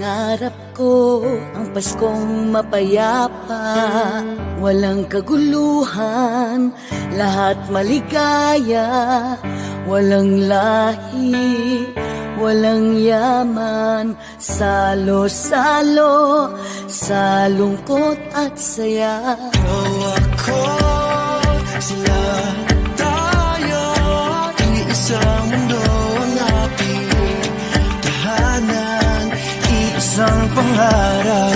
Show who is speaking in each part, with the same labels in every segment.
Speaker 1: Pangarap ko ang Paskong mapayapa, walang kaguluhan, lahat maligaya, walang lahi, walang yaman, salo-salo sa lungkot at saya.
Speaker 2: Ako, sila, tayo, iisang mundo ang ating tahanan, iisang pangarap.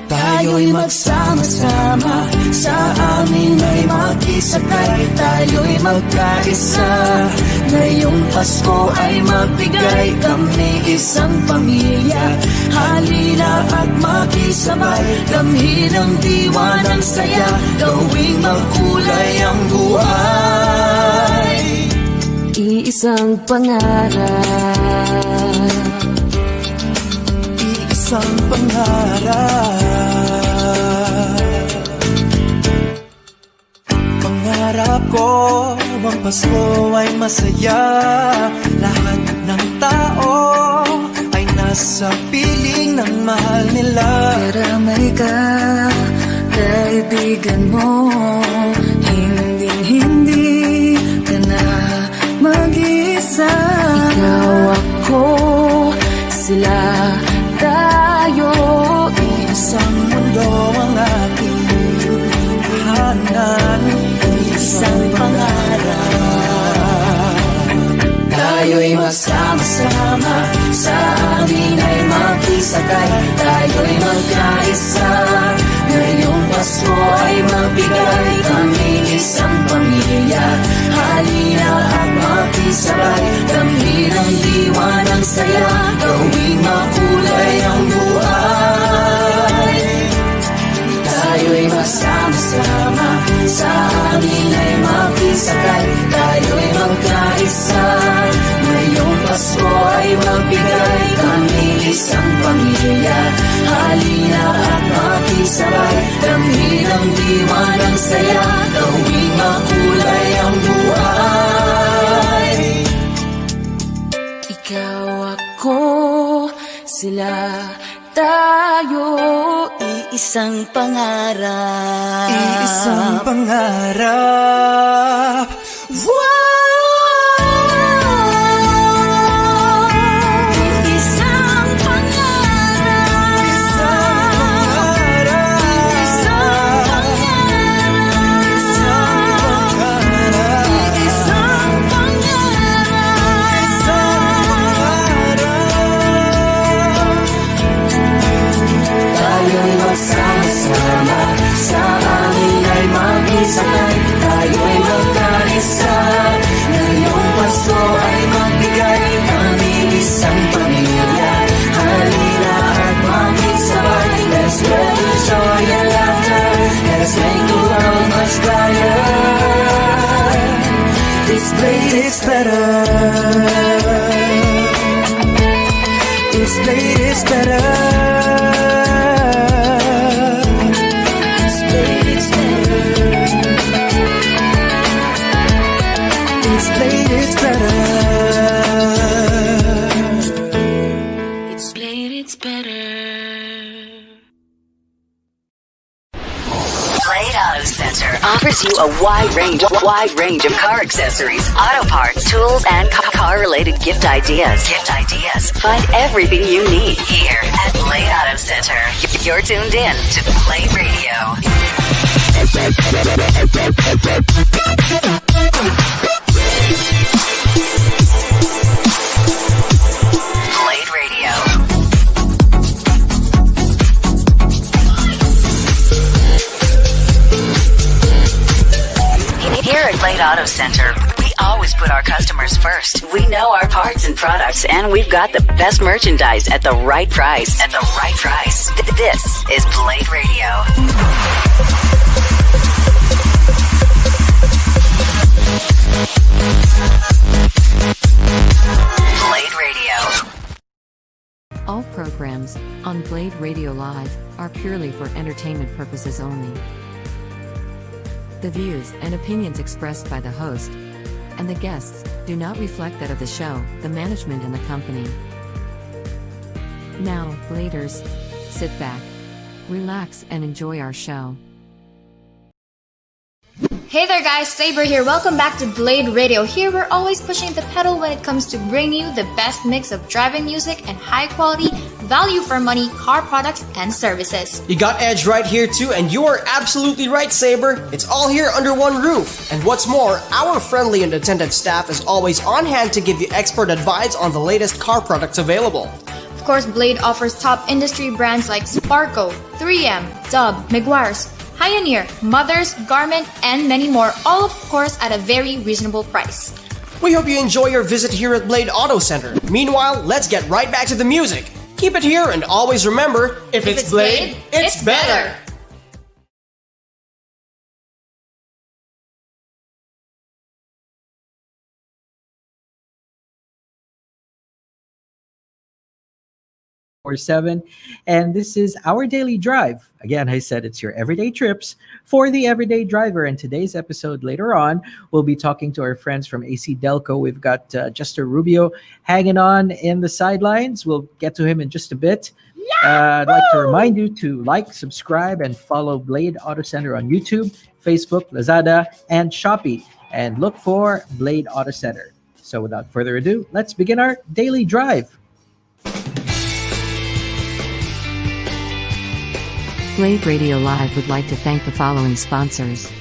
Speaker 2: Tayo'y magsama-sama, sa amin ay makisakay, tayo'y magkaisa. Ngayong Pasko ay magbigay, kami isang pamilya. Halina at makisabay, damhin ang diwa ng saya, gawing magkulay ang buhay.
Speaker 1: Iisang pangarap,
Speaker 2: iisang pangarap. Pangarap ko, ang Pasko ay masaya. Lahat ng tao ay nasa piling ng mahal nila.
Speaker 1: karamay ka, kaibigan mo, hinding-hindi ka na mag-isa. Ikaw, ako, sila, tayo,
Speaker 2: Isang mundo ang ating tahanan,
Speaker 1: isang pangarap.
Speaker 2: tayo'y magsama-sama, sa amin ay makisakay, tayo'y magkaisa. Ngayong Pasko ay magbigay, kami isang pamilya. Halina at makisabay, damhin ang diwa ng saya, gawing makulay ang buhay. Tayo'y magsama-sama, sa amin ay makisakay, tayo'y magkaisa. Ngayong Pasko ay magbigay, kami isang pamilya. Halina at makisabay, damhin ang diwa ng saya, gawing makulay ang buhay.
Speaker 1: Ikaw, ako, sila, tayo, iisang pangarap.
Speaker 2: Iisang pangarap.
Speaker 1: Isang pangarap. Isang
Speaker 2: Tayo'y magsama-sama, sa amin ay mag-isakay, tayo'y magkaisa. Ngayong Pasko ay magbigay, kami isang pamilya. Halina at makisabay, let's spread the joy and laughter, let's make the world much brighter. This place is better, this place is better. This plate is better.
Speaker 1: It's played, it's better.
Speaker 3: Blade Auto Center offers you a wide range of car accessories, auto parts, tools, and car-related gift ideas. Find everything you need here at Blade Auto Center. You're tuned in to Blade Radio. Blade Radio. Here at Blade Auto Center, we always put our customers first. We know our parts and products, and we've got the best merchandise at the right price. This is Blade Radio. Blade Radio.
Speaker 4: All programs on Blade Radio Live are purely for entertainment purposes only. The views and opinions expressed by the host and the guests do not reflect that of the show, the management, and the company. Now, Bladers, sit back, relax, and enjoy our show.
Speaker 5: Hey there guys, Saber here. Welcome back to Blade Radio. Here we're always pushing the pedal when it comes to bringing you the best mix of driving music and high quality, value for money car products and services.
Speaker 6: You got Edge right here too, and you are absolutely right, Saber. It's all here under one roof. And what's more, our friendly and attentive staff is always on hand to give you expert advice on the latest car products available.
Speaker 5: Of course, Blade offers top industry brands like Sparco, 3M, Dub, Meguiar's, Pioneer, Mothers, Garment, and many more, all of course at a very reasonable price.
Speaker 6: We hope you enjoy your visit here at Blade Auto Center. Meanwhile, let's get right back to the music. Keep it here and always remember, if it's Blade, it's better!
Speaker 7: And this is our daily drive. Again, I said it's your everyday trips for the everyday driver. And today's episode later on, we'll be talking to our friends from ACDelco. We've got Juster Rubio hanging on in the sidelines. We'll get to him in just a bit. I'd like to remind you to like, subscribe, and follow Blade Auto Center on YouTube, Facebook, Lazada, and Shopee. And look for Blade Auto Center. So without further ado, let's begin our daily drive.
Speaker 4: Blade Radio Live would like to thank the following sponsors: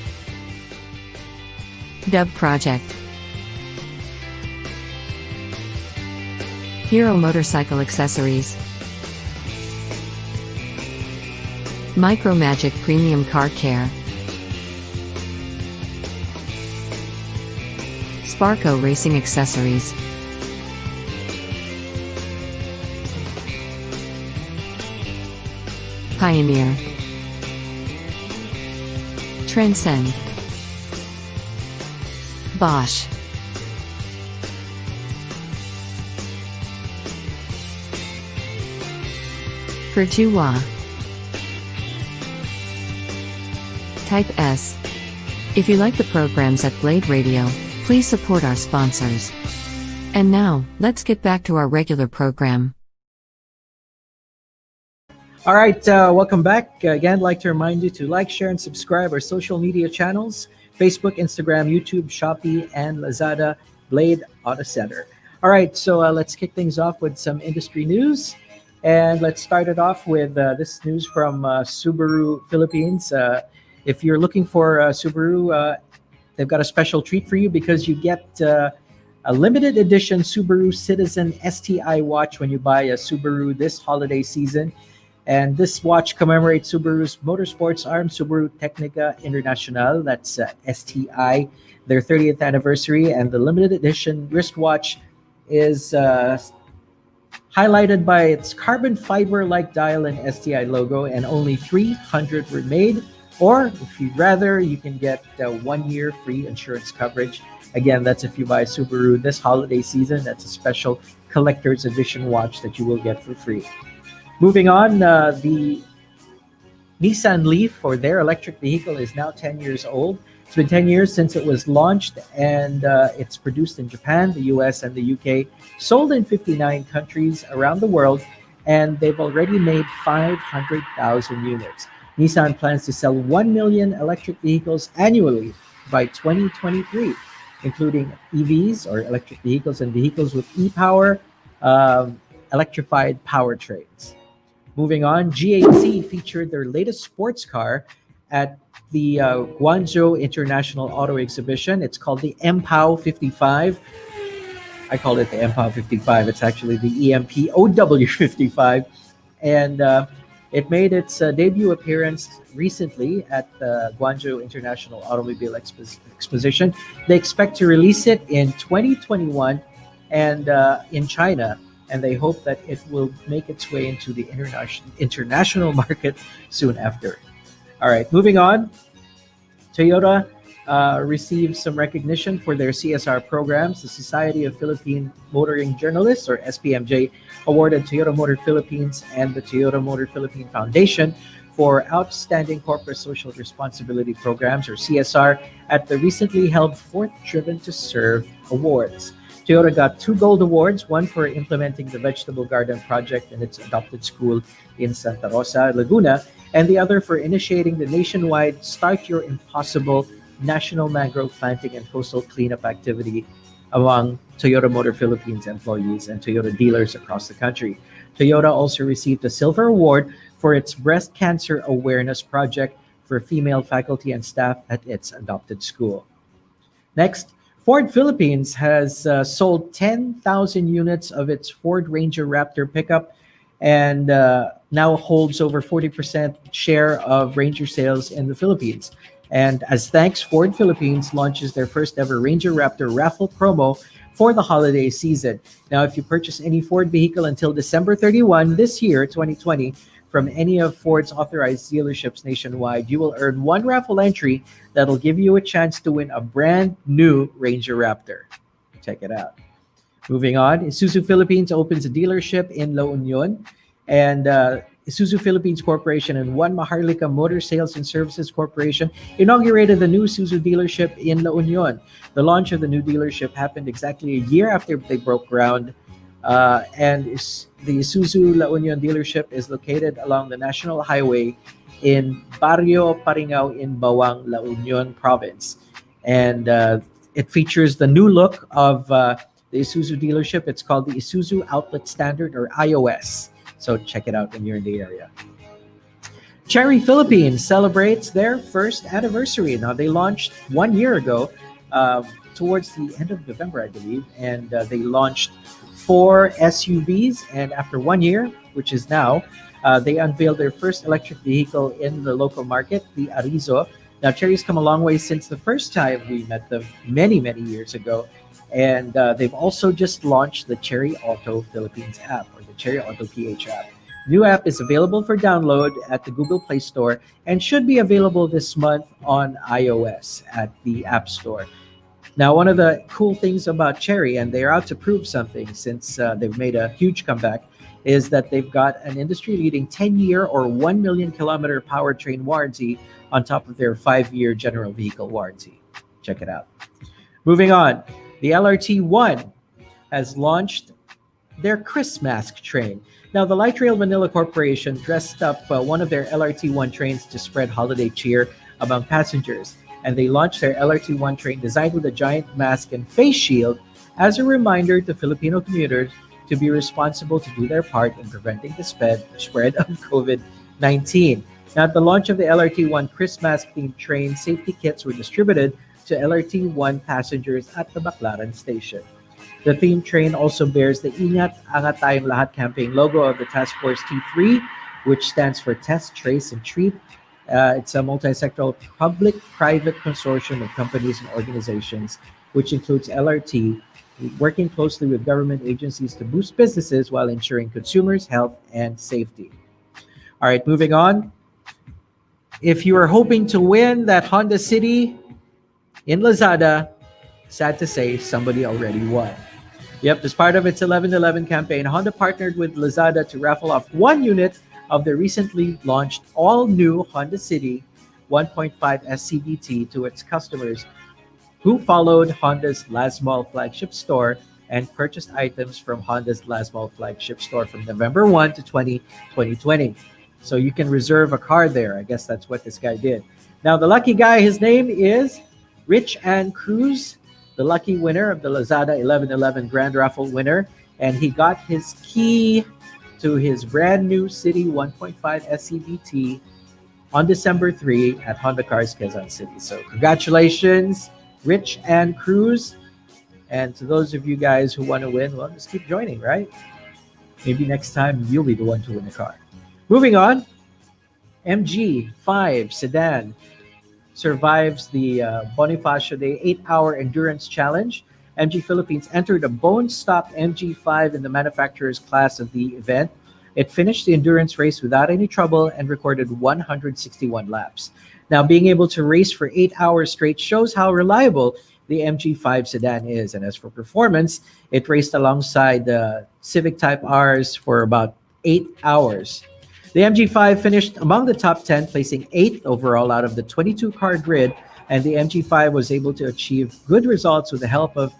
Speaker 4: Dub Project, Hero Motorcycle Accessories, Micromagic Premium Car Care, Sparco Racing Accessories, Pioneer, Transcend, Bosch, Pertua, Type S. If you like the programs at Blade Radio, please support our sponsors. And now, let's get back to our regular program.
Speaker 7: All right, welcome back. Again, I'd like to remind you to like, share, and subscribe our social media channels: Facebook, Instagram, YouTube, Shopee, and Lazada, Blade Auto Center. All right, so let's kick things off with some industry news. And let's start it off with this news from Subaru Philippines. If you're looking for Subaru, they've got a special treat for you because you get a limited edition Subaru Citizen STI watch when you buy a Subaru this holiday season. And this watch commemorates Subaru's motorsports arm, Subaru Technica International, that's STI, their 30th anniversary. And the limited edition wristwatch is highlighted by its carbon fiber-like dial and STI logo, and only 300 were made. Or if you'd rather, you can get 1 year free insurance coverage. Again, that's if you buy Subaru this holiday season. That's a special collector's edition watch that you will get for free. Moving on, the Nissan Leaf, or their electric vehicle, is now 10 years old. It's been 10 years since it was launched, and it's produced in Japan, the US, and the UK, sold in 59 countries around the world, and they've already made 500,000 units. Nissan plans to sell 1 million electric vehicles annually by 2023, including EVs, or electric vehicles, and vehicles with e-power, electrified powertrains. Moving on, GAC featured their latest sports car at the Guangzhou International Auto Exhibition. It's called the MPOW 55. I call it the MPOW 55. It's actually the EMPOW 55. And it made its debut appearance recently at the Guangzhou International Automobile Exposition. They expect to release it in 2021 and in China. And they hope that it will make its way into the international market soon after. All right, moving on. Toyota received some recognition for their CSR programs. The Society of Philippine Motoring Journalists, or SPMJ, awarded Toyota Motor Philippines and the Toyota Motor Philippine Foundation for Outstanding Corporate Social Responsibility Programs, or CSR, at the recently held 4th Driven to Serve Awards. Toyota got 2 gold awards, one for implementing the vegetable garden project in its adopted school in Santa Rosa, Laguna, and the other for initiating the nationwide Start Your Impossible national mangrove planting and coastal cleanup activity among Toyota Motor Philippines employees and Toyota dealers across the country. Toyota also received a silver award for its breast cancer awareness project for female faculty and staff at its adopted school. Next, Ford Philippines has sold 10,000 units of its Ford Ranger Raptor pickup and now holds over 40% share of Ranger sales in the Philippines. And as thanks, Ford Philippines launches their first ever Ranger Raptor raffle promo for the holiday season. Now, if you purchase any Ford vehicle until December 31 this year, 2020, from any of Ford's authorized dealerships nationwide, you will earn one raffle entry that'll give you a chance to win a brand new Ranger Raptor. Check it out. Moving on, Isuzu Philippines opens a dealership in La Union, and Isuzu Philippines Corporation and One Maharlika Motor Sales and Services Corporation inaugurated the new Isuzu dealership in La Union. The launch of the new dealership happened exactly a year after they broke ground, and the Isuzu La Union dealership is located along the National Highway in Barrio Paringao in Bawang, La Union Province. And it features the new look of the Isuzu dealership. It's called the Isuzu Outlet Standard, or iOS. So check it out when you're in the area. Cherry Philippines celebrates their first anniversary. Now, they launched 1 year ago, towards the end of November, I believe, and they launched 4 SUVs. And after 1 year, which is now, they unveiled their first electric vehicle in the local market, the Arizo. Now, Cherry's come a long way since the first time we met them many, many years ago. And they've also just launched the Cherry Auto Philippines app, or the Cherry Auto PH app. New app is available for download at the Google Play Store and should be available this month on iOS at the App Store. Now, one of the cool things about Cherry, and they're out to prove something since they've made a huge comeback, is that they've got an industry-leading 10-year or 1 million kilometer powertrain warranty on top of their 5-year general vehicle warranty. Check it out. Moving on, the LRT-1 has launched their Chris Mask train. Now, the Light Rail Manila Corporation dressed up one of their LRT-1 trains to spread holiday cheer among passengers, and they launched their LRT-1 train designed with a giant mask and face shield as a reminder to Filipino commuters to be responsible to do their part in preventing the spread of COVID-19. Now, at the launch of the LRT-1 Chris Mask-themed train, safety kits were distributed to LRT-1 passengers at the Baclaran station. The theme train also bears the Ingat Angat Tayong Lahat campaign logo of the Task Force T3, which stands for Test, Trace, and Treat. It's a multi-sectoral public-private consortium of companies and organizations, which includes LRT, working closely with government agencies to boost businesses while ensuring consumers' health and safety. All right, moving on. If you are hoping to win that Honda City in Lazada, sad to say, somebody already won. Yep, as part of its 11/11 campaign, Honda partnered with Lazada to raffle off 1 unit of the recently launched all-new Honda City 1.5 SCVT to its customers who followed Honda's Last Mall flagship store and purchased items from Honda's Last Mall flagship store from November 1 to 2020. So you can reserve a car there. I guess that's what this guy did. Now, the lucky guy, his name is Rich Ann Cruz, the lucky winner of the Lazada 11/11 Grand Raffle winner, and he got his key to his brand new City 1.5 SCVT on December 3 at Honda Cars Quezon City. So congratulations, Rich Ann Cruz. And to those of you guys who want to win, well, just keep joining, right? Maybe next time you'll be the one to win a car. Moving on, MG5 sedan survives the Bonifacio Day 8-hour endurance challenge. MG Philippines entered a bone-stock MG5 in the manufacturer's class of the event. It finished the endurance race without any trouble and recorded 161 laps. Now, being able to race for 8 hours straight shows how reliable the MG5 sedan is. And as for performance, it raced alongside the Civic Type Rs for about 8 hours. The MG5 finished among the top 10, placing 8th overall out of the 22-car grid, and the MG5 was able to achieve good results with the help of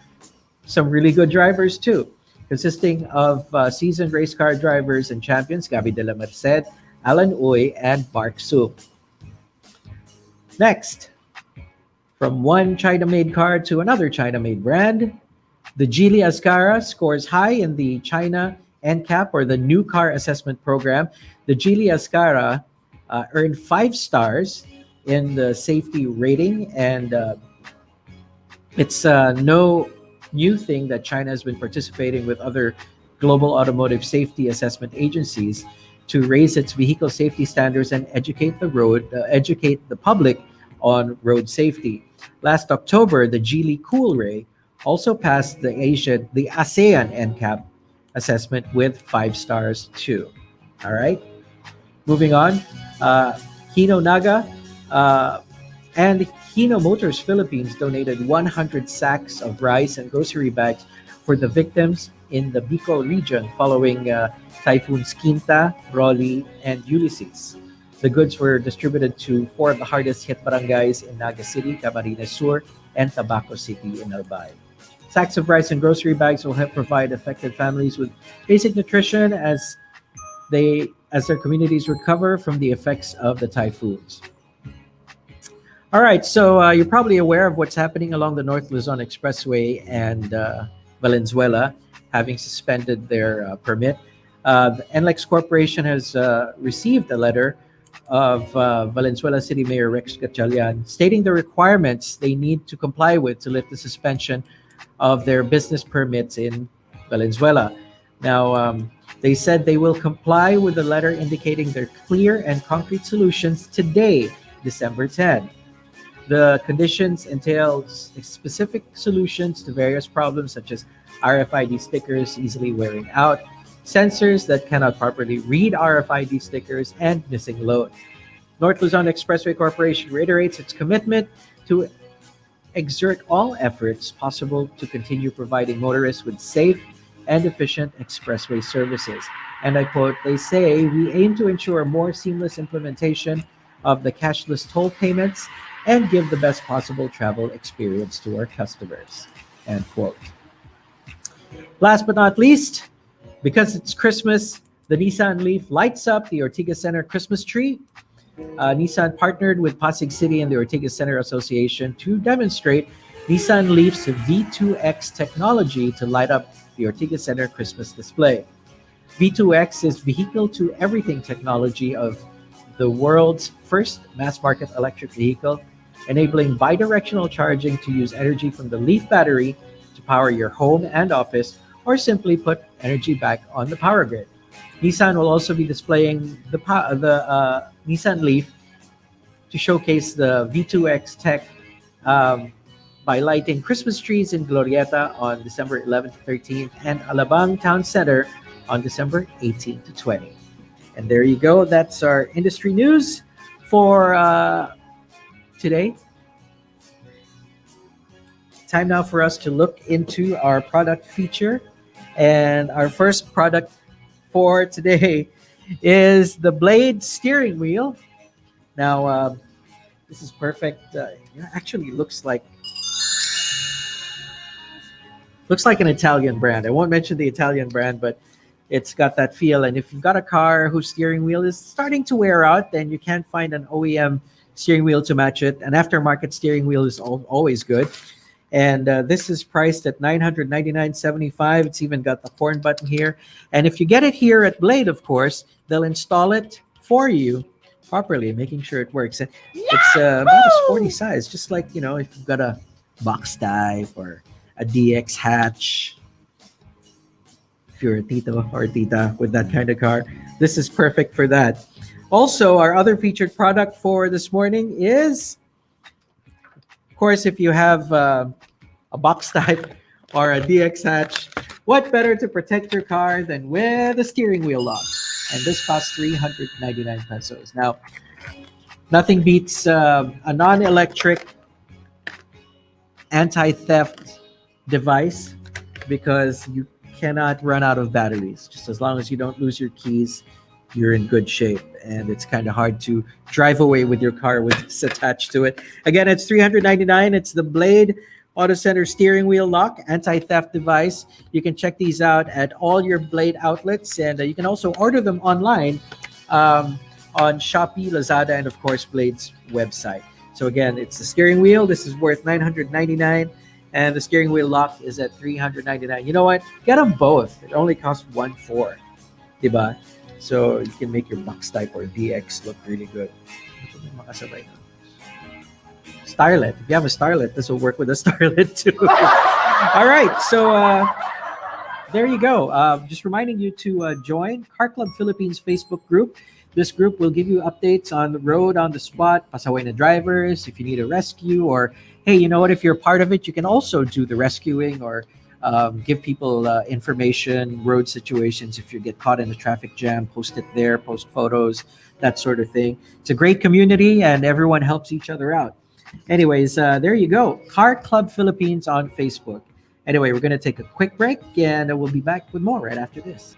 Speaker 7: some really good drivers too, consisting of seasoned race car drivers and champions Gabi de la Merced, Alan Uy, and Mark Su. Next, from one China-made car to another China-made brand, the Geely Ascara scores high in the China NCAP, or the New Car Assessment Program. The Geely Ascara earned 5 stars in the safety rating, and it's no new thing that China has been participating with other global automotive safety assessment agencies to raise its vehicle safety standards and educate the public on road safety. Last October, the Geely Coolray also passed the ASEAN NCAP assessment with 5 stars too. All right, moving on. Hino Naga and Hino Motors Philippines donated 100 sacks of rice and grocery bags for the victims in the Bicol region following typhoons Quinta, Rolly, and Ulysses. The goods were distributed to 4 of the hardest hit barangays in Naga City, Camarines Sur, and Tabaco City in Albay. Sacks of rice and grocery bags will help provide affected families with basic nutrition as their communities recover from the effects of the typhoons. All right, so you're probably aware of what's happening along the North Luzon Expressway and Valenzuela, having suspended their permit. The NLEX Corporation has received a letter of Valenzuela City Mayor Rex Gatchalian stating the requirements they need to comply with to lift the suspension of their business permits in Valenzuela. Now, they said they will comply with the letter indicating their clear and concrete solutions today, December 10. The conditions entail specific solutions to various problems such as RFID stickers easily wearing out, sensors that cannot properly read RFID stickers, and missing load. North Luzon Expressway Corporation reiterates its commitment to exert all efforts possible to continue providing motorists with safe and efficient expressway services. And I quote, they say, we aim to ensure more seamless implementation of the cashless toll payments and give the best possible travel experience to our customers, end quote. Last but not least, because it's Christmas, the Nissan Leaf lights up the Ortigas Center Christmas tree. Nissan partnered with Pasig City and the Ortigas Center Association to demonstrate Nissan Leaf's V2X technology to light up the Ortigas Center Christmas display. V2X is vehicle-to-everything technology of the world's first mass-market electric vehicle, enabling bidirectional charging to use energy from the Leaf battery to power your home and office, or simply put energy back on the power grid. Nissan will also be displaying the Nissan Leaf to showcase the V2X tech by lighting Christmas trees in Glorieta on December 11th to 13th and Alabang Town Center on December 18th to 20th. And there you go. That's our industry news for today. Time now for us to look into our product feature. And our first product for today is the Blade steering wheel. Now, this is perfect. It actually looks like an Italian brand. I won't mention the Italian brand, but it's got that feel. And if you've got a car whose steering wheel is starting to wear out, then you can't find an OEM steering wheel to match it. An aftermarket steering wheel is always good. And this is priced at $999.75. It's even got the horn button here. And if you get it here at Blade, of course, they'll install it for you properly, making sure it works. And it's about a sporty size, just like, if you've got a box type or a DX hatch. If you're a tito or a tita with that kind of car, this is perfect for that. Also, our other featured product for this morning is, of course, if you have a box type or a DX hatch, what better to protect your car than with a steering wheel lock? And this costs 399 pesos. Now, nothing beats a non-electric anti-theft device because you cannot run out of batteries. Just as long as you don't lose your keys, you're in good shape. And it's kind of hard to drive away with your car with this attached to it. Again, it's $399. It's the Blade Auto Center steering wheel lock, anti-theft device. You can check these out at all your Blade outlets, and you can also order them online on Shopee, Lazada, and of course Blade's website. So again, it's the steering wheel. This is worth $999, and the steering wheel lock is at $399. You know what? Get them both. It only costs $1,400, diba? So you can make your Box Type or DX look really good. Starlet. If you have a Starlet, this will work with a Starlet too. All right, so there you go. Just reminding you to join Car Club Philippines Facebook group. This group will give you updates on the road, on the spot, pasaway na drivers, if you need a rescue, or hey, you know what, if you're part of it, you can also do the rescuing or give people information, road situations. If you get caught in a traffic jam, post it there, post photos, that sort of thing. It's a great community and everyone helps each other out. Anyways, there you go. Car Club Philippines on Facebook. Anyway, we're going to take a quick break and we'll be back with more right after this.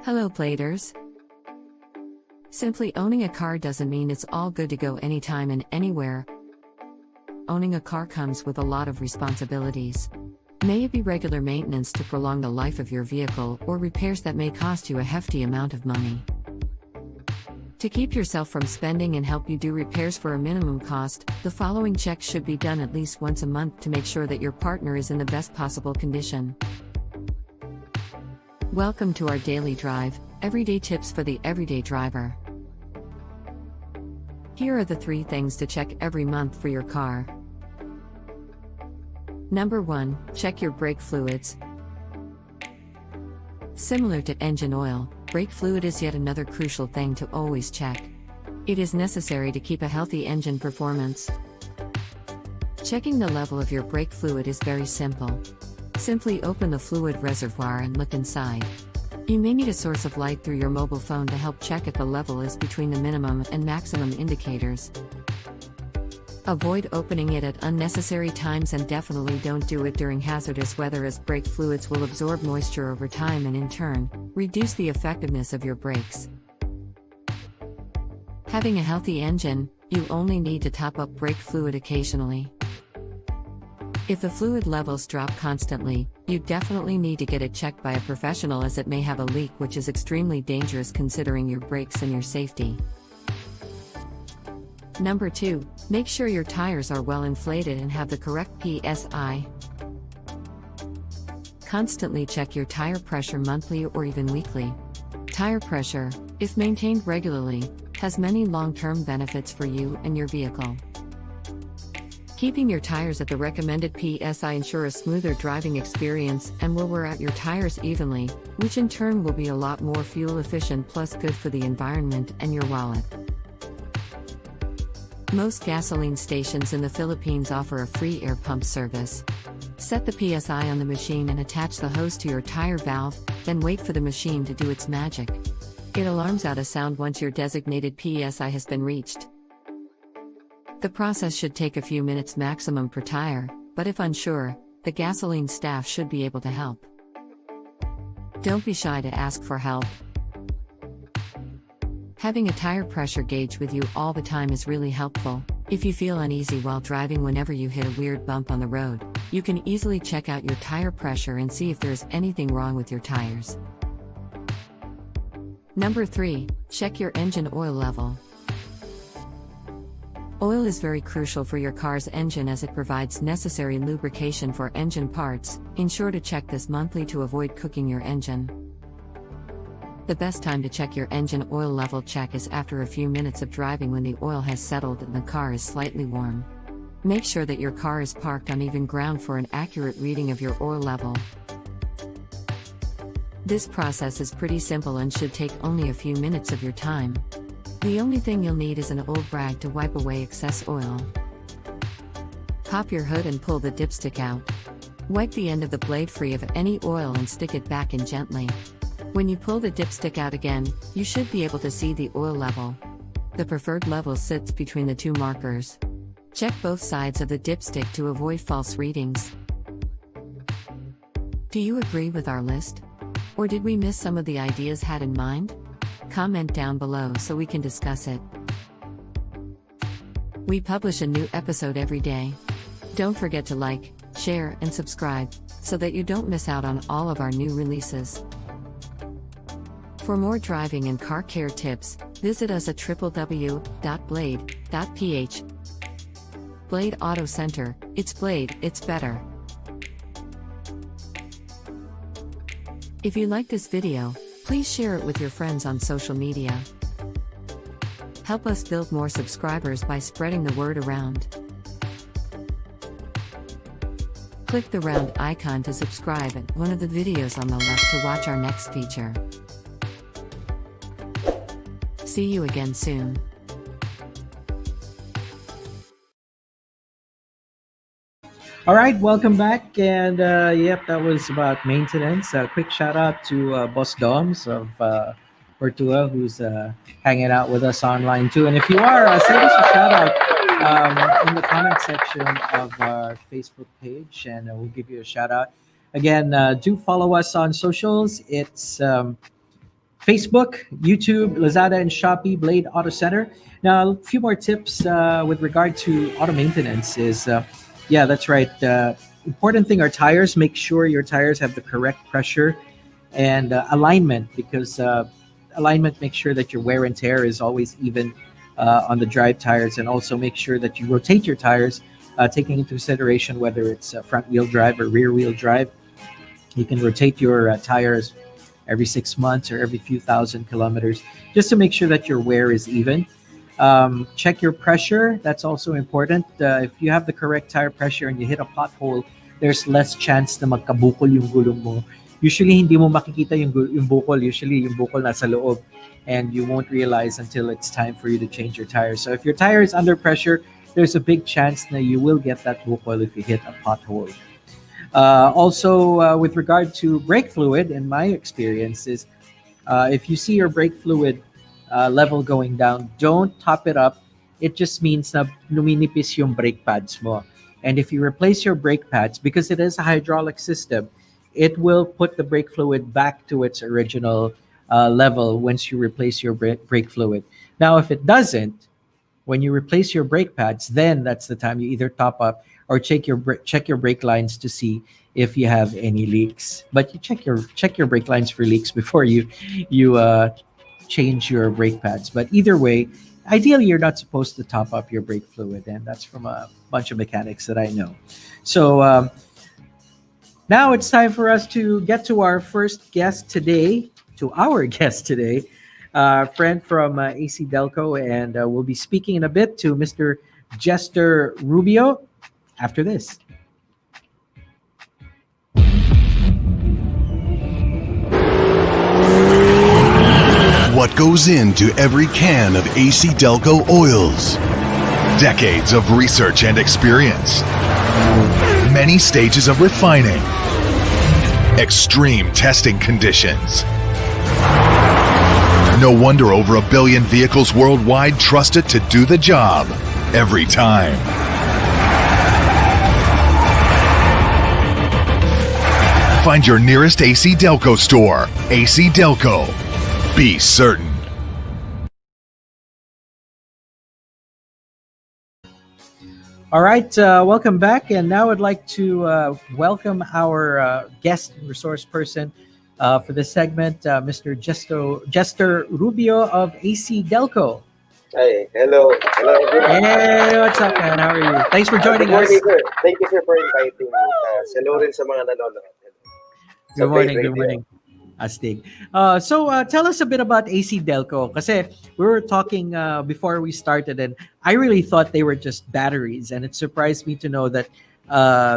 Speaker 4: Hello, Bladers. Simply owning a car doesn't mean it's all good to go anytime and anywhere. Owning a car comes with a lot of responsibilities. May it be regular maintenance to prolong the life of your vehicle or repairs that may cost you a hefty amount of money. To keep yourself from spending and help you do repairs for a minimum cost, the following checks should be done at least once a month to make sure that your partner is in the best possible condition. Welcome to our daily drive, everyday tips for the everyday driver. Here are the 3 things to check every month for your car. Number 1, check your brake fluids. Similar to engine oil, brake fluid is yet another crucial thing to always check. It is necessary to keep a healthy engine performance. Checking the level of your brake fluid is very simple. Simply open the fluid reservoir and look inside. You may need a source of light through your mobile phone to help check if the level is between the minimum and maximum indicators. Avoid opening it at unnecessary times and definitely don't do it during hazardous weather, as brake fluids will absorb moisture over time and in turn, reduce the effectiveness of your brakes. Having a healthy engine, you only need to top up brake fluid occasionally. If the fluid levels drop constantly, you definitely need to get it checked by a professional, as it may have a leak, which is extremely dangerous considering your brakes and your safety. Number 2, make sure your tires are well inflated and have the correct PSI. Constantly check your tire pressure monthly or even weekly. Tire pressure, if maintained regularly, has many long-term benefits for you and your vehicle. Keeping your tires at the recommended PSI ensures a smoother driving experience and will wear out your tires evenly, which in turn will be a lot more fuel efficient plus good for the environment and your wallet. Most gasoline stations in the Philippines offer a free air pump service. Set the PSI on the machine and attach the hose to your tire valve, then wait for the machine to do its magic. It alarms out a sound once your designated PSI has been reached. The process should take a few minutes maximum per tire, but if unsure, the gasoline staff should be able to help. Don't be shy to ask for help. Having a tire pressure gauge with you all the time is really helpful. If you feel uneasy while driving whenever you hit a weird bump on the road, you can easily check out your tire pressure and see if there's anything wrong with your tires. Number 3, check your engine oil level. Oil is very crucial for your car's engine as it provides necessary lubrication for engine parts. Ensure to check this monthly to avoid cooking your engine. The best time to check your engine oil level check is after a few minutes of driving, when the oil has settled and the car is slightly warm. Make sure that your car is parked on even ground for an accurate reading of your oil level. This process is pretty simple and should take only a few minutes of your time. The only thing you'll need is an old rag to wipe away excess oil. Pop your hood and pull the dipstick out. Wipe the end of the blade free of any oil and stick it back in gently. When you pull the dipstick out again, you should be able to see the oil level. The preferred level sits between the 2 markers. Check both sides of the dipstick to avoid false readings. Do you agree with our list? Or did we miss some of the ideas had in mind? Comment down below so we can discuss it. We publish a new episode every day. Don't forget to like, share, and subscribe so that you don't miss out on all of our new releases. For more driving and car care tips, visit us at www.blade.ph. Blade Auto Center, it's Blade, it's better. If you like this video, please share it with your friends on social media. Help us build more subscribers by spreading the word around. Click the round icon to subscribe and one of the videos on the left to watch our next feature. See you again soon.
Speaker 7: All right, welcome back. And yep, that was about maintenance. Quick shout out to Boss Doms of Portua, who's hanging out with us online too. And if you are, send us a shout out in the comment section of our Facebook page, and we'll give you a shout out. Again, do follow us on socials. It's Facebook, YouTube, Lazada, and Shopee, Blade Auto Center. Now, a few more tips with regard to auto maintenance is, yeah, that's right. Important thing are tires. Make sure your tires have the correct pressure and alignment, because alignment makes sure that your wear and tear is always even on the drive tires, and also make sure that you rotate your tires, taking into consideration whether it's front wheel drive or rear wheel drive. You can rotate your tires every 6 months or every few thousand kilometers, just to make sure that your wear is even. Check your pressure. That's also important. If you have the correct tire pressure and you hit a pothole, there's less chance na magkabukol yung gulong mo. Usually, hindi mo makikita yung bukol. Usually, yung bukol nasa loob, and you won't realize until it's time for you to change your tires. So if your tire is under pressure, there's a big chance that you will get that bukol if you hit a pothole. Also, with regard to brake fluid, in my experience, is if you see your brake fluid level going down, don't top it up. It just means na numinipis yung brake pads mo. And if you replace your brake pads, because it is a hydraulic system, it will put the brake fluid back to its original level once you replace your brake fluid. Now, if it doesn't, when you replace your brake pads, then that's the time you either top up or check your brake lines to see if you have any leaks. But you check your brake lines for leaks before you change your brake pads. But either way, ideally you're not supposed to top up your brake fluid, and that's from a bunch of mechanics that I know. So now it's time for us to get to our first guest today, friend from ACDelco, and we'll be speaking in a bit to Mr. Jester Rubio after this.
Speaker 8: What goes into every can of ACDelco oils? Decades of research and experience. Many stages of refining. Extreme testing conditions. No wonder over 1 billion vehicles worldwide trust it to do the job every time. Find your nearest ACDelco store. ACDelco. Be certain.
Speaker 7: All right, welcome back. And now I'd like to welcome our guest resource person for this segment, Mr. Jester Rubio of ACDelco.
Speaker 9: Hi, hello. Hello, everyone.
Speaker 7: Hey, what's up, man? How are you? Thanks for joining us.
Speaker 9: Good morning, sir. Thank you, sir, for inviting me. Hello rin sa mga nanonood.
Speaker 7: Good morning. Astig. So tell us a bit about ACDelco. Kasi we were talking before we started, and I really thought they were just batteries, and it surprised me to know that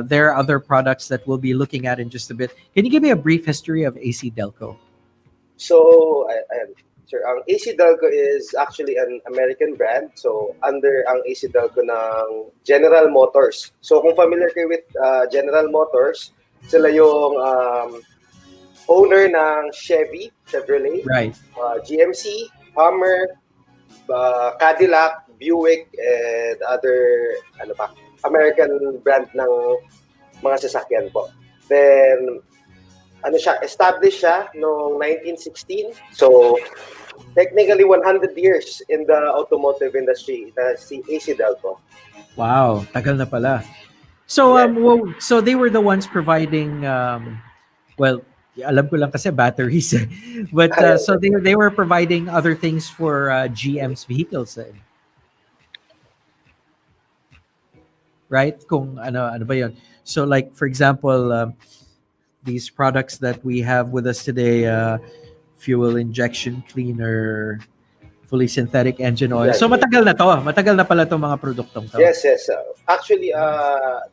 Speaker 7: there are other products that we'll be looking at in just a bit. Can you give me a brief history of ACDelco?
Speaker 9: So, sir, ang ACDelco is actually an American brand. So, under ang ACDelco ng General Motors. So, kung familiar kayo with General Motors, sila yung owner ng Chevrolet,
Speaker 7: right?
Speaker 9: GMC, Hummer, Cadillac, Buick, and other American brand ng mga sasakyan po. Then established siya noong 1916. So technically 100 years in the automotive industry, si ACDelco.
Speaker 7: Wow, tagal na pala. So
Speaker 9: Yes.
Speaker 7: so they were the ones providing well, alam ko lang kasi batteries. But so they were providing other things for GM's vehicles, right? Kung ano ba 'yon. So like for example, these products that we have with us today, fuel injection cleaner, fully synthetic engine oil. So
Speaker 9: Exactly.
Speaker 7: matagal na to. Matagal na pala itong mga produktong to.
Speaker 9: Yes, yes. Actually,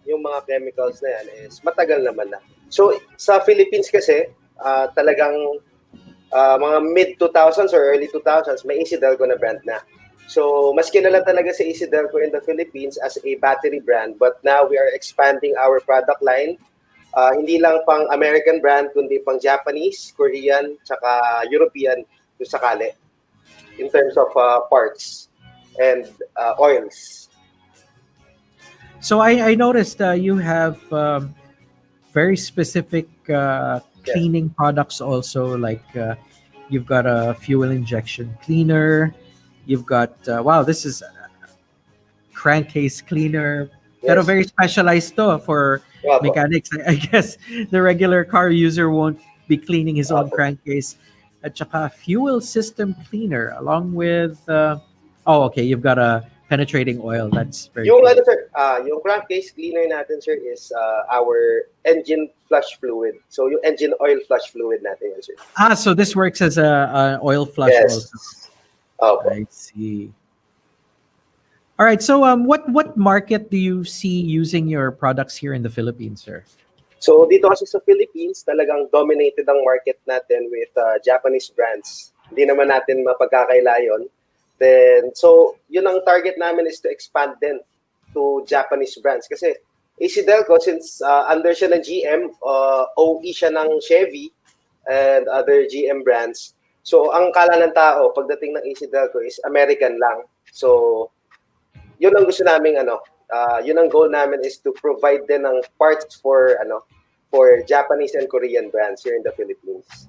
Speaker 9: yung mga chemicals na yan is matagal naman na. So, sa Philippines kasi, talagang mga mid-2000s or early 2000s, may ACDelco na brand na. So, mas kilala talaga sa ACDelco in the Philippines as a battery brand. But now, we are expanding our product line. Hindi lang pang American brand, kundi pang Japanese, Korean, tsaka European kung sakali in terms of parts and oils.
Speaker 7: So I noticed you have very specific cleaning products also, like you've got a fuel injection cleaner, you've got wow, this is crankcase cleaner, pero very specialized to for mechanics. I guess the regular car user won't be cleaning his own crankcase. At saka fuel system cleaner along with okay, you've got a penetrating oil. That's very
Speaker 9: yung
Speaker 7: cool.
Speaker 9: sir, yung crankcase cleaner natin sir is our engine flush fluid. So yung engine oil flush fluid natin yan, sir.
Speaker 7: So this works as a oil flush
Speaker 9: Yes.
Speaker 7: also. I see. All right. So what market do you see using your products here in the Philippines, sir?
Speaker 9: So dito kasi sa Philippines, talagang dominated ang market natin with Japanese brands. Hindi naman natin mapagkakaila yun. Then, so yun ang target namin is to expand din to Japanese brands. Kasi ACDelco, since under siya ng GM, OE siya ng Chevy and other GM brands. So ang kala ng tao, pagdating ng ACDelco is American lang. So yun ang gusto namin yun ang goal namin is to provide din ng parts for Japanese and Korean brands here in the Philippines.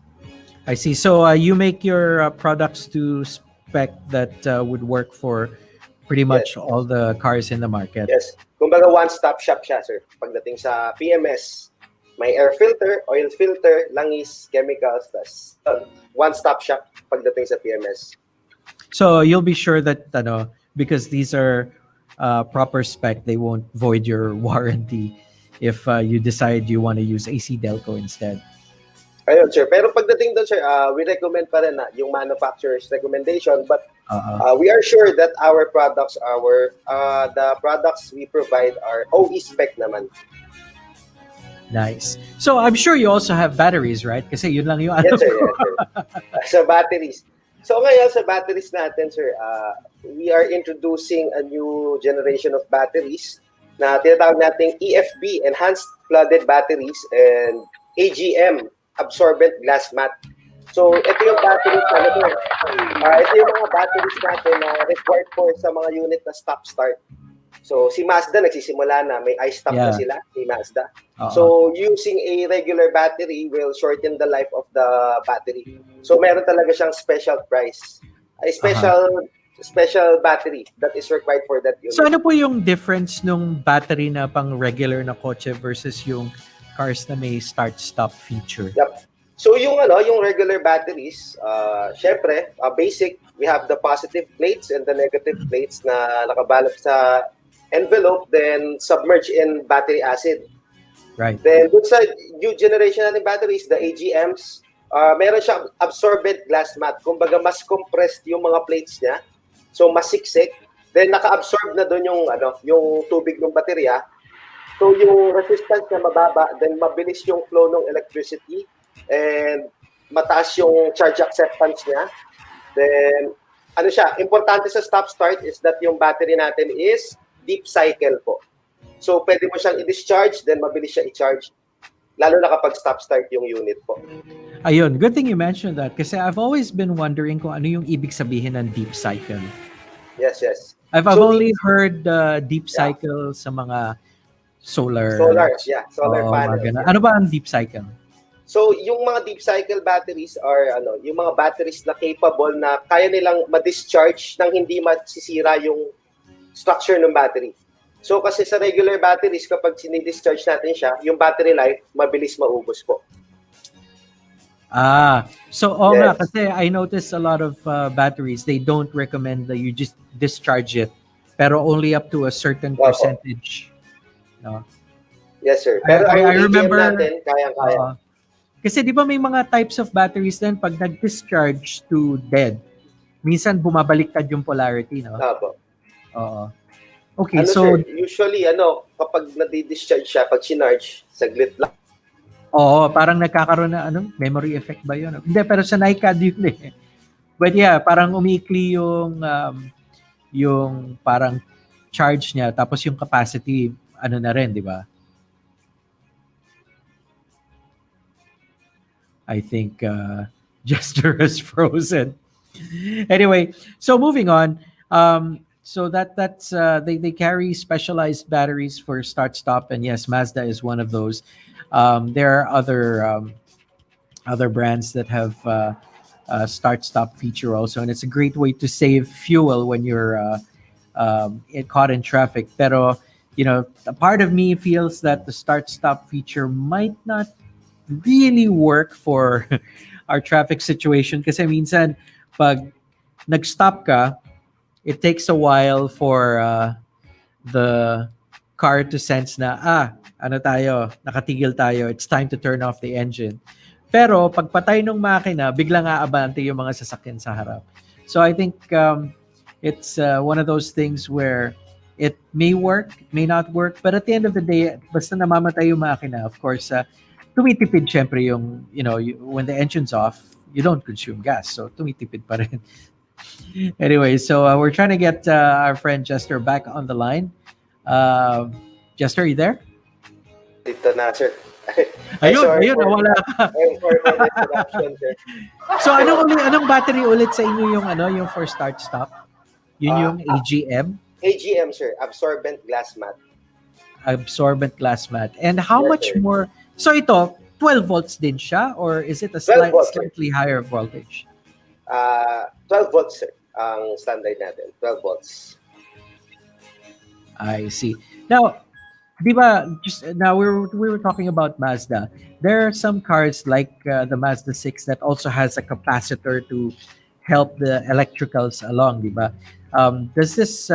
Speaker 7: I see. So you make your products to spec that would work for pretty much all the cars in the market.
Speaker 9: Yes. Kumbaga one-stop shop siya, sir. Pagdating sa PMS, may air filter, oil filter, langis, chemicals, tas one-stop shop pagdating sa PMS.
Speaker 7: So you'll be sure that because these are proper spec, they won't void your warranty if you decide you want to use ACDelco instead.
Speaker 9: Ayun, sir. Pero pagdating doon, sir, we recommend pa rin na yung manufacturer's recommendation, but we are sure that our products, the products we provide are OE spec naman.
Speaker 7: Nice. So I'm sure you also have batteries, right? Kasi yun lang yung alam
Speaker 9: Yes, sir.
Speaker 7: ko.
Speaker 9: Yes, sir. Sa batteries. So ngayon sa batteries natin, sir, we are introducing a new generation of batteries na tinatawag nating EFB, Enhanced Flooded Batteries, and AGM, Absorbent Glass Mat. So ito yung batteries ito yung mga batteries natin na required for sa mga unit na stop-start. So si Mazda nagsisimula na, may iStop na sila, si Mazda. So using a regular battery will shorten the life of the battery. So meron talaga siyang special price. A special battery that is required for that unit.
Speaker 7: So ano po yung difference nung battery na pang regular na kotse versus yung cars na may start-stop feature?
Speaker 9: Yep. So yung regular batteries, syempre, basic, we have the positive plates and the negative plates na nakabalot sa envelope, then submerged in battery acid.
Speaker 7: Right.
Speaker 9: Then dun sa new generation natin batteries, the AGMs, meron siyang absorbent glass mat. Kumbaga mas compressed yung mga plates niya. So mas siksik. Then naka-absorb na doon yung tubig ng baterya. So yung resistance niya mababa, then mabilis yung flow ng electricity and mataas yung charge acceptance niya. Then importante sa stop start is that yung battery natin is deep cycle po. So pwede mo siyang i-discharge, then mabilis siya i-charge. Lalo na kapag stop-start yung unit po.
Speaker 7: Ayun, good thing you mentioned that kasi I've always been wondering kung ano yung ibig sabihin ng deep cycle.
Speaker 9: Yes, yes.
Speaker 7: I've only heard deep cycle sa mga solar
Speaker 9: Solar panels.
Speaker 7: Ano ba ang deep cycle?
Speaker 9: So, yung mga deep cycle batteries are yung mga batteries na capable na kaya nilang ma-discharge nang hindi masisira yung structure ng battery. So, kasi sa regular batteries, kapag sinidischarge natin siya, yung battery life, mabilis maubos po.
Speaker 7: So nga, kasi I noticed a lot of batteries, they don't recommend that you just discharge it, pero only up to a certain percentage. No?
Speaker 9: Yes, sir. Pero
Speaker 7: I
Speaker 9: ang
Speaker 7: remember,
Speaker 9: natin, kayang-kaya.
Speaker 7: Kasi di ba may mga types of batteries din, pag nag-discharge to dead, minsan bumabaliktad yung polarity, no? Oo. Okay, so...
Speaker 9: Sir, usually, kapag nadi-discharge siya, pag sinarge, saglit lang.
Speaker 7: Oo, parang nagkakaroon na, memory effect ba yun? Hindi, pero sa NiCad yun eh. But yeah, parang umiikli yung parang charge niya, tapos yung capacity, na rin, di ba? I think Jester is frozen. Anyway, so moving on. So that's they carry specialized batteries for start stop, and yes, Mazda is one of those. There are other brands that have start stop feature also, and it's a great way to save fuel when you're caught in traffic. Pero a part of me feels that the start stop feature might not really work for our traffic situation kasi minsan pag nag-stop ka, it takes a while for the car to sense na nakatigil tayo, it's time to turn off the engine. Pero pag patay ng makina, biglang aabante yung mga sasakyan sa harap. So I think it's one of those things where it may work, may not work, but at the end of the day, basta namamatay yung makina, of course, tumitipid syempre yung, when the engine's off, you don't consume gas. So tumitipid pa rin. Anyway, so we're trying to get our friend Jester back on the line. Jester, are you there?
Speaker 9: Dito na, sir.
Speaker 7: Ayun, nawala ka. So anong battery ulit sa inyo yung for start stop? Yun yung AGM?
Speaker 9: AGM, sir. Absorbent glass mat.
Speaker 7: Absorbent glass mat. And how much more? So ito, 12 volts din siya or is it a slightly higher voltage?
Speaker 9: 12 volts, sir. Ang standard natin, 12 volts.
Speaker 7: I see. Now, di ba, just now we were talking about Mazda. There are some cars like the Mazda 6 that also has a capacitor to help the electricals along, di ba? Does this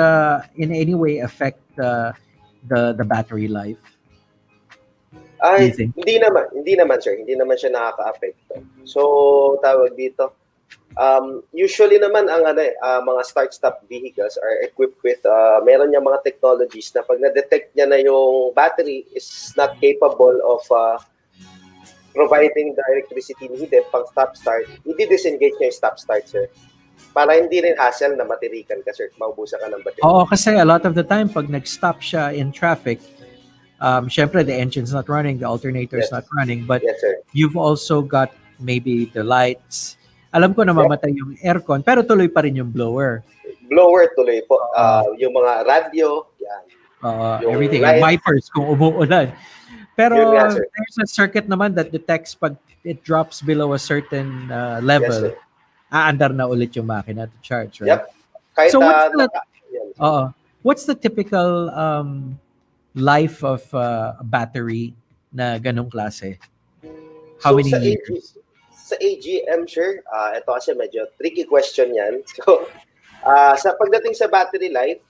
Speaker 7: in any way affect the battery life?
Speaker 9: Hindi naman sir, hindi naman siya nakaka-apekto. So tawag dito, usually naman ang mga start-stop vehicles are equipped with meron niya mga technologies na pag na-detect niya na yung battery is not capable of providing the electricity needed pang stop-start, i-disengage niya yung stop-start, sir. Para hindi rin hassle na matirikan ka, sir. Maubusan ka ng battery.
Speaker 7: Oo, kasi a lot of the time, pag nag-stop siya in traffic, syempre the engine's not running, the alternator's not running, but you've also got maybe the lights. Alam ko na mamatay yung aircon, pero tuloy pa rin yung blower.
Speaker 9: Blower tuloy po. Yung mga radio, yan.
Speaker 7: Everything. Wipers kung umuulan. Pero there's a circuit naman that detects pag it drops below a certain level, aandar na ulit yung makina to charge, right?
Speaker 9: Yep. Kahit
Speaker 7: so what's the typical life of a battery na ganong klase? How many years?
Speaker 9: Sa AGM, sir, ito kasi medyo tricky question yan. So, sa pagdating sa battery life,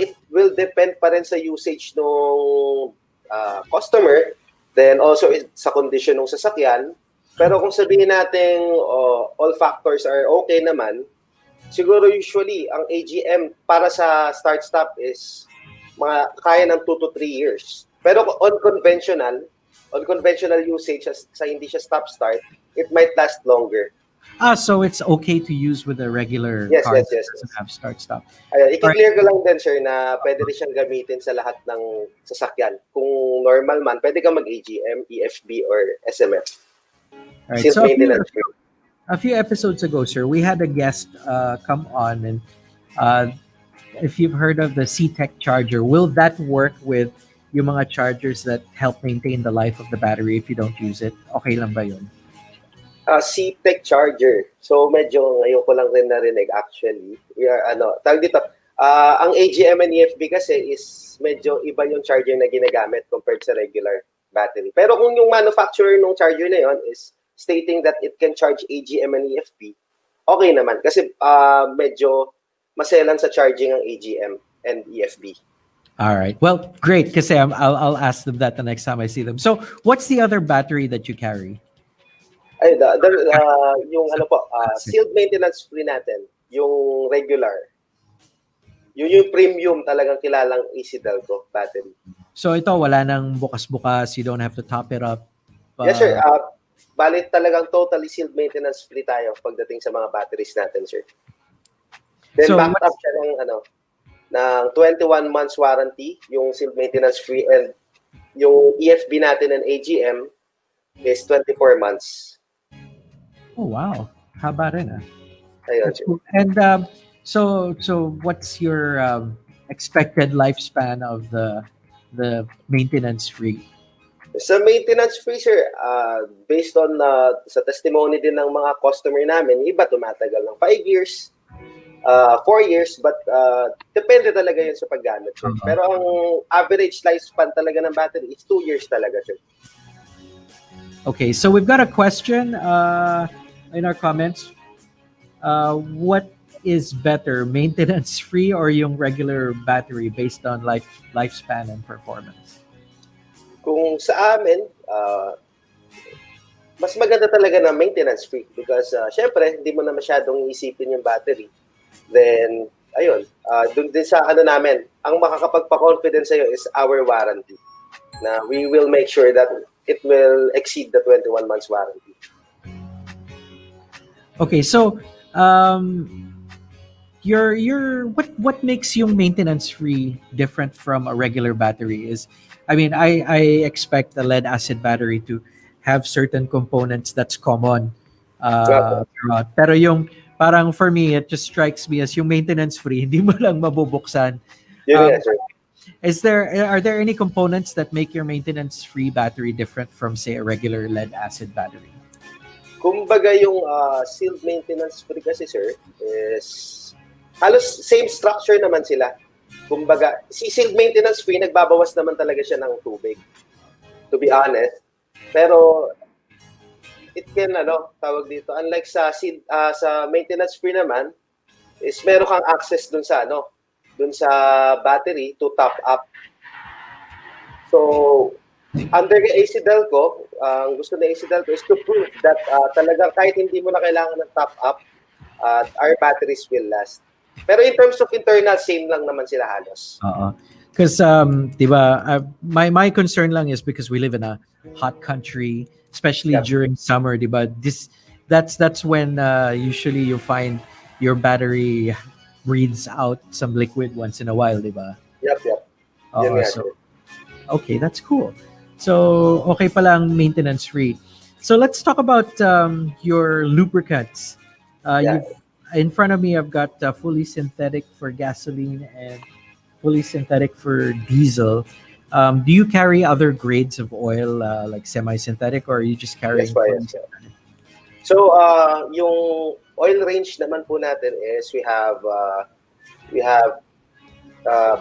Speaker 9: it will depend pa rin sa usage ng customer, then also sa condition ng sasakyan. Pero kung sabihin natin all factors are okay naman, siguro usually ang AGM para sa start-stop is kaya ng 2 to 3 years. Pero on conventional usage sa hindi siya stop-start, it might last longer.
Speaker 7: So it's okay to use with a regular car that doesn't have start-stop.
Speaker 9: I-clear ko lang din, sir, na pwede rin siyang gamitin sa lahat ng sasakyan. Kung normal man, pwede ka mag-AGM, EFB, or SMF.
Speaker 7: Right. So a few episodes ago, sir, we had a guest come on, and if you've heard of the C-Tech charger, will that work with yung mga chargers that help maintain the life of the battery if you don't use it? Okay lang ba yun?
Speaker 9: C-Tech charger. So medyo ngayon ko lang rin narinig actually. We are tawag dito. Ang AGM and EFB kasi is medyo iba yung charger na ginagamit compared sa regular battery. Pero kung yung manufacturer ng charger na yon is stating that it can charge AGM and EFB, okay naman kasi medyo maselan sa charging ang AGM and EFB.
Speaker 7: All right. Well, great. Kasi I'll ask them that the next time I see them. So, what's the other battery that you carry?
Speaker 9: Ay, yung sealed maintenance free natin, yung regular. Yung premium talagang kilalang ACDelco battery.
Speaker 7: So ito, wala nang bukas-bukas, you don't have to top it up?
Speaker 9: Yes, sir. Balit talagang totally sealed maintenance free tayo pagdating sa mga batteries natin, sir. Then
Speaker 7: So,
Speaker 9: backed up siya ng 21 months warranty, yung sealed maintenance free, and yung EFB natin and AGM is 24 months.
Speaker 7: Oh, wow. Haba rin, ah.
Speaker 9: Ayun,
Speaker 7: That's
Speaker 9: sir.
Speaker 7: cool. And so what's your expected lifespan of the maintenance free?
Speaker 9: Sa maintenance free, sir, based on sa testimony din ng mga customer namin, iba tumatagal ng 5 years, 4 years, but depende talaga yun sa paggamit, sir.
Speaker 7: Uh-huh.
Speaker 9: Pero ang average lifespan talaga ng battery is 2 years talaga, sir.
Speaker 7: Okay, so we've got a question in our comments. What is better, maintenance free or yung regular battery based on lifespan and performance?
Speaker 9: Kung sa amin, mas maganda talaga na maintenance free because syempre hindi mo na masyadong isipin yung battery. Then ayun, dun din sa namin, ang makakapagpa-confidence sa'yo is our warranty. Na we will make sure that it will exceed the 21 months warranty.
Speaker 7: Okay, so what makes yung maintenance free different from a regular battery is, I mean, I expect a lead acid battery to have certain components that's common throughout. Pero yung parang for me, it just strikes me as yung maintenance free, hindi mo lang mabubuksan.
Speaker 9: Sir.
Speaker 7: Are there any components that make your maintenance free battery different from, say, a regular lead acid battery?
Speaker 9: Kumbaga yung sealed maintenance free kasi, sir, is halos same structure naman sila. Kumbaga, si sealed maintenance free, nagbabawas naman talaga siya ng tubig, to be honest. Pero it can, tawag dito, unlike sa sa maintenance free naman, is meron kang access dun sa battery to top up. So, under the ACDelco, ang gusto ng ACDelco is to prove that talagang kahit hindi mo na kailangan ng top up, our batteries will last. Pero in terms of internal, same lang naman sila halos.
Speaker 7: Because, diba, my concern lang is because we live in a hot country, especially during summer, diba? That's when usually you find your battery breathes out some liquid once in a while, diba?
Speaker 9: Yep.
Speaker 7: Okay, that's cool. So, okay palang maintenance free. So, let's talk about your lubricants. In front of me, I've got fully synthetic for gasoline and fully synthetic for diesel. Do you carry other grades of oil like semi-synthetic, or are you just carrying fully synthetic?
Speaker 9: So, yung oil range naman po natin is we have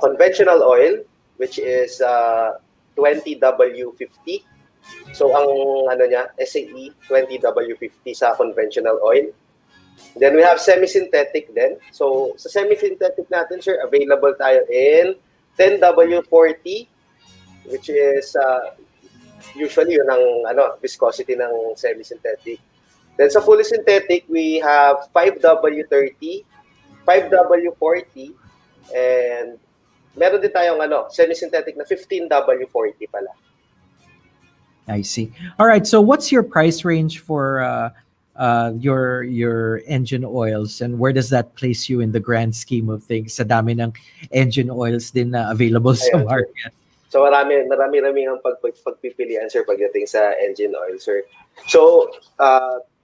Speaker 9: conventional oil, which is 20W50. So ang SAE 20W50 sa conventional oil. Then we have semi-synthetic then. So sa semi-synthetic natin, sir, available tayo in 10W40, which is usually yun ang viscosity ng semi-synthetic. Then sa fully synthetic, we have 5W30, 5W40, and meron din tayong semi-synthetic na 15W40 pala.
Speaker 7: I see. All right. So what's your price range for your engine oils, and where does that place you in the grand scheme of things? Sa dami ng engine oils din na available sa market.
Speaker 9: So marami ang pagpipilian, sir, pagdating sa engine oil, sir. So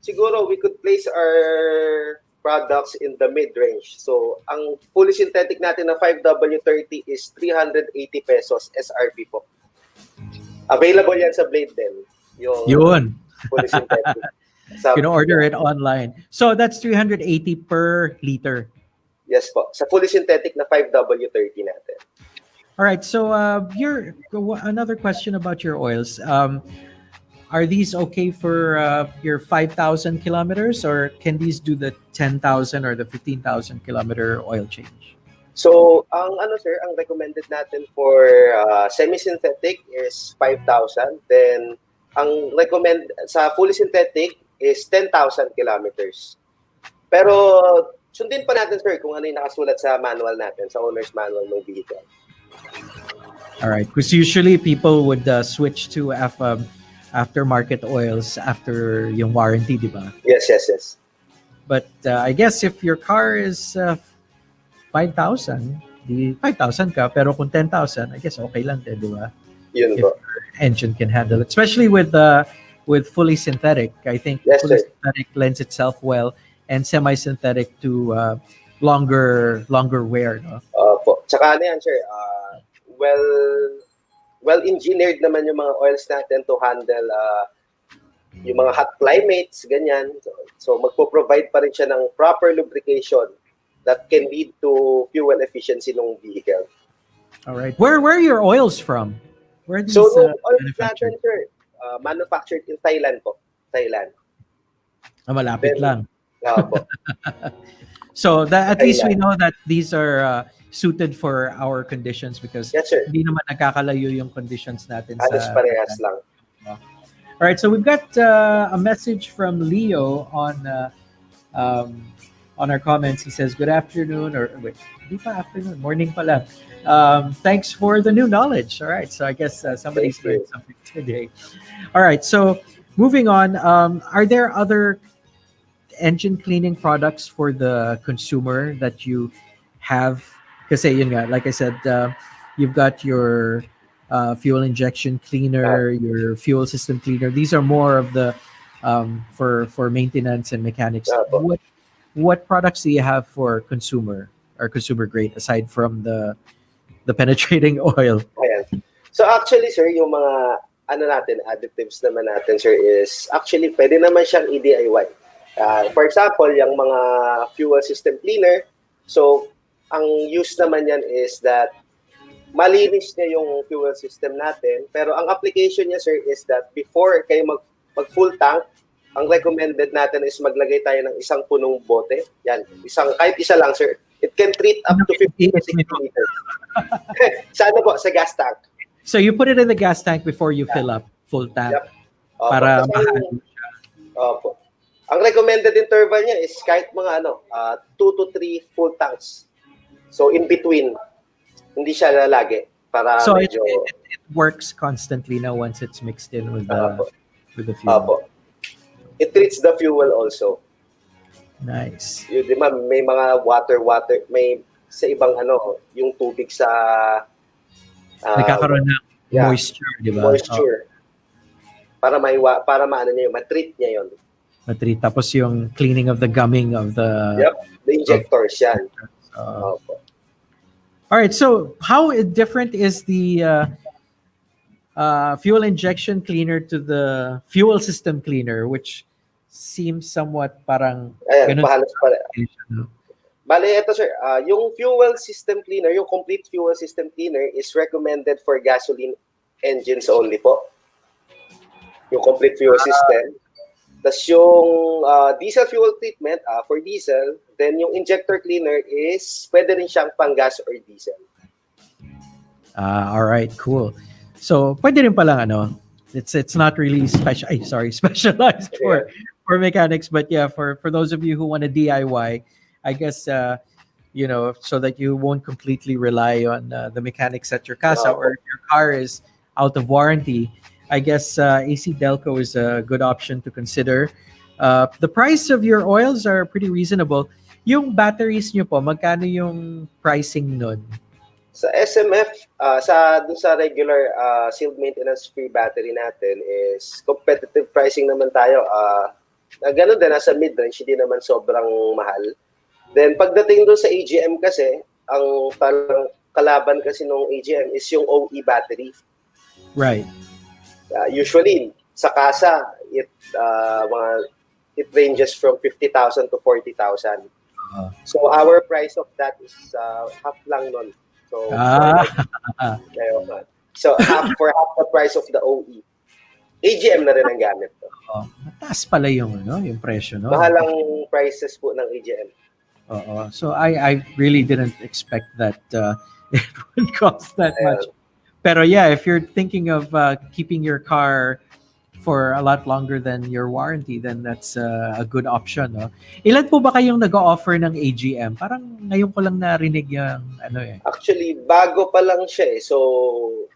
Speaker 9: siguro we could place our products in the mid-range. So ang fully synthetic natin na 5W30 is 380 pesos SRP po. Available yan sa Blade din. Yung
Speaker 7: Yun.
Speaker 9: fully synthetic.
Speaker 7: You can order it online. So that's 380 per liter.
Speaker 9: Yes po. Sa fully synthetic na 5W30 natin.
Speaker 7: All right. So another question about your oils. Are these okay for your 5,000 kilometers, or can these do the 10,000 or the 15,000 kilometer oil change?
Speaker 9: So, ang recommended natin for semi-synthetic is 5,000. Then, ang recommend sa fully synthetic is 10,000 kilometers. Pero, sundin pa natin, sir, kung ano yung nakasulat sa manual natin, sa owner's manual ng vehicle.
Speaker 7: All right. Because usually people would switch to aftermarket oils after yung warranty, di ba?
Speaker 9: Yes.
Speaker 7: But I guess if your car is 5,000, di 5,000 ka, pero kung 10,000, I guess okay lang din, di ba?
Speaker 9: Yun
Speaker 7: If
Speaker 9: po.
Speaker 7: your engine can handle it. Especially with fully synthetic. I think
Speaker 9: Yes,
Speaker 7: fully
Speaker 9: sir.
Speaker 7: synthetic lends itself well, and semi-synthetic to longer wear, no?
Speaker 9: Po. Tsaka ano yan, sir, well-engineered naman yung mga oils natin to handle yung mga hot climates, ganyan. So magpo-provide pa rin siya ng proper lubrication that can lead to fuel efficiency ng vehicle.
Speaker 7: All right. Where are your oils from? Where are these
Speaker 9: So, oils
Speaker 7: manufactured?
Speaker 9: natin, sir, manufactured in Thailand po. Thailand.
Speaker 7: Malapit lang.
Speaker 9: Po.
Speaker 7: So at least we
Speaker 9: Thailand.
Speaker 7: know that these are suited for our conditions, because
Speaker 9: Yes, sir.
Speaker 7: hindi naman nagkakalayo yung conditions natin
Speaker 9: Halos
Speaker 7: sa
Speaker 9: parehas lang.
Speaker 7: All right, so we've got a message from Leo on our comments. He says, "Good afternoon," or wait, hindi pa afternoon, morning pa lang. Thanks for the new knowledge. All right, so I guess somebody's
Speaker 9: Thank you.
Speaker 7: learned something today. All right, so moving on, are there other engine cleaning products for the consumer that you have? Kasi yun nga, like I said, you've got your fuel injection cleaner, your fuel system cleaner. These are more of the for maintenance and mechanics.
Speaker 9: Po.
Speaker 7: What products do you have for consumer or consumer grade aside from the penetrating oil?
Speaker 9: Ayan. So actually, sir, yung mga additives naman natin, sir, is actually pwede naman siyang i-DIY. For example, yung mga fuel system cleaner. So, ang use naman yan is that malinis niya yung fuel system natin. Pero ang application niya, sir, is that before kayo mag full tank, ang recommended natin is maglagay tayo ng isang punong bote. Yan, kahit isa lang, sir. It can treat up to 50 to 60 liters. Sa ano po? Sa gas tank.
Speaker 7: So you put it in the gas tank before you fill up full tank.
Speaker 9: Yep. Opo.
Speaker 7: Para
Speaker 9: Kasi
Speaker 7: mahalo.
Speaker 9: Opo. Ang recommended interval niya is kahit mga 2 to 3 full tanks. So in between, hindi siya lalagi para
Speaker 7: So
Speaker 9: medyo
Speaker 7: it works constantly now once it's mixed in with the fuel.
Speaker 9: Opo. It treats the fuel also.
Speaker 7: Nice.
Speaker 9: Yun, di ba, may mga water, may sa ibang yung tubig sa
Speaker 7: Nagkakaroon ng moisture, di ba?
Speaker 9: moisture. Para maano niya yun, matreat niya yun.
Speaker 7: Matri. Tapos yung cleaning of the gumming of the...
Speaker 9: Yep, the injectors yan. Opo.
Speaker 7: All right, so how different is the fuel injection cleaner to the fuel system cleaner, which seems somewhat parang...
Speaker 9: Ayan,
Speaker 7: ganun-
Speaker 9: pahalos pala.
Speaker 7: no?
Speaker 9: Bale, ito sir, yung fuel system cleaner, yung complete fuel system cleaner is recommended for gasoline engines only po. Yung complete fuel system. Tapos yung diesel fuel treatment for diesel, then yung injector cleaner is pwede rin siyang pang gas or diesel.
Speaker 7: All right, cool. So, pwede rin palang it's not really specialized for mechanics, but yeah, for those of you who want to DIY, I guess so that you won't completely rely on the mechanics at your casa, or if your car is out of warranty, I guess ACDelco is a good option to consider. The price of your oils are pretty reasonable. Yung batteries nyo po, magkano yung pricing nun?
Speaker 9: Sa SMF, dun sa regular sealed maintenance free battery natin is competitive pricing naman tayo. Ganun din, nasa mid-range, hindi naman sobrang mahal. Then pagdating doon sa AGM kasi, ang kalaban kasi nung AGM is yung OE battery.
Speaker 7: Right.
Speaker 9: Usually, sa kasa, it ranges from 50,000 to 40,000. So our price of that is half lang nun. So for half the price of the OE. AGM na rin ang gamit to.
Speaker 7: Mataas pala yung presyo, no?
Speaker 9: Mahalang prices po ng AGM.
Speaker 7: So I really didn't expect that it would cost that much. Pero yeah, if you're thinking of keeping your car for a lot longer than your warranty, then that's a good option, no? Ilan po ba kayong nag-o-offer ng AGM? Parang ngayon ko lang narinig yung
Speaker 9: Actually, bago pa lang siya eh. So,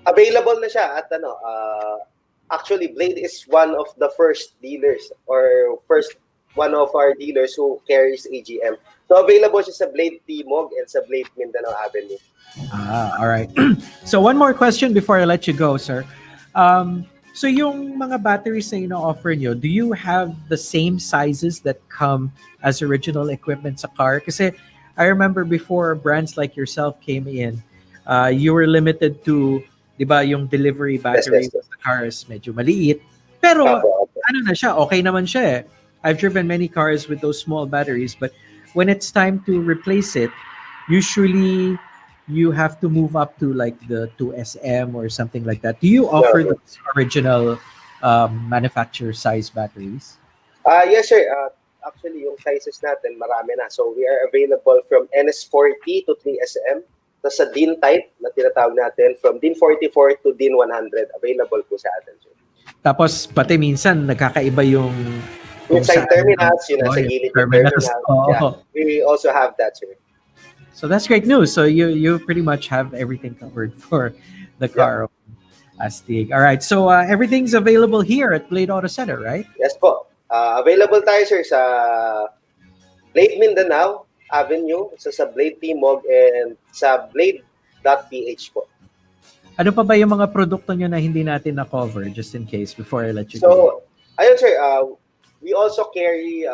Speaker 9: available na siya at actually, Blade is one of the first dealers or one of our dealers who carries AGM. So, available siya sa Blade Timog and sa Blade Mindanao Avenue.
Speaker 7: All right. So, one more question before I let you go, sir. So, yung mga batteries na ino-offer nyo, do you have the same sizes that come as original equipment sa car? Kasi I remember before brands like yourself came in, you were limited to, di ba, yung delivery battery of the cars medyo maliit. Pero ano na siya, okay naman siya eh. I've driven many cars with those small batteries, but when it's time to replace it, usually you have to move up to like the 2SM or something like that. Do you offer those original manufacturer size batteries?
Speaker 9: Yes, sir. Actually, yung sizes natin, marami na. So, we are available from NS40 to 3SM. Tapos sa DIN type na tinatawag natin, from DIN 44 to DIN 100, available po sa atin, sir.
Speaker 7: Tapos, pati minsan, nagkakaiba yung
Speaker 9: side terminals, yun nasa gilid yung terminal. Yeah, we also have that, sir.
Speaker 7: So that's great news. So you pretty much have everything covered for the car Astig. All right. So everything's available here at Blade Auto Center, right?
Speaker 9: Yes po. Available tayo, sir, sa Blade Mindanao Avenue, sa Blade Timog, and sa blade.ph po.
Speaker 7: Ano pa ba yung mga produkto nyo na hindi natin na-cover, just in case, before I let you go?
Speaker 9: So, ayun, sir, we also carry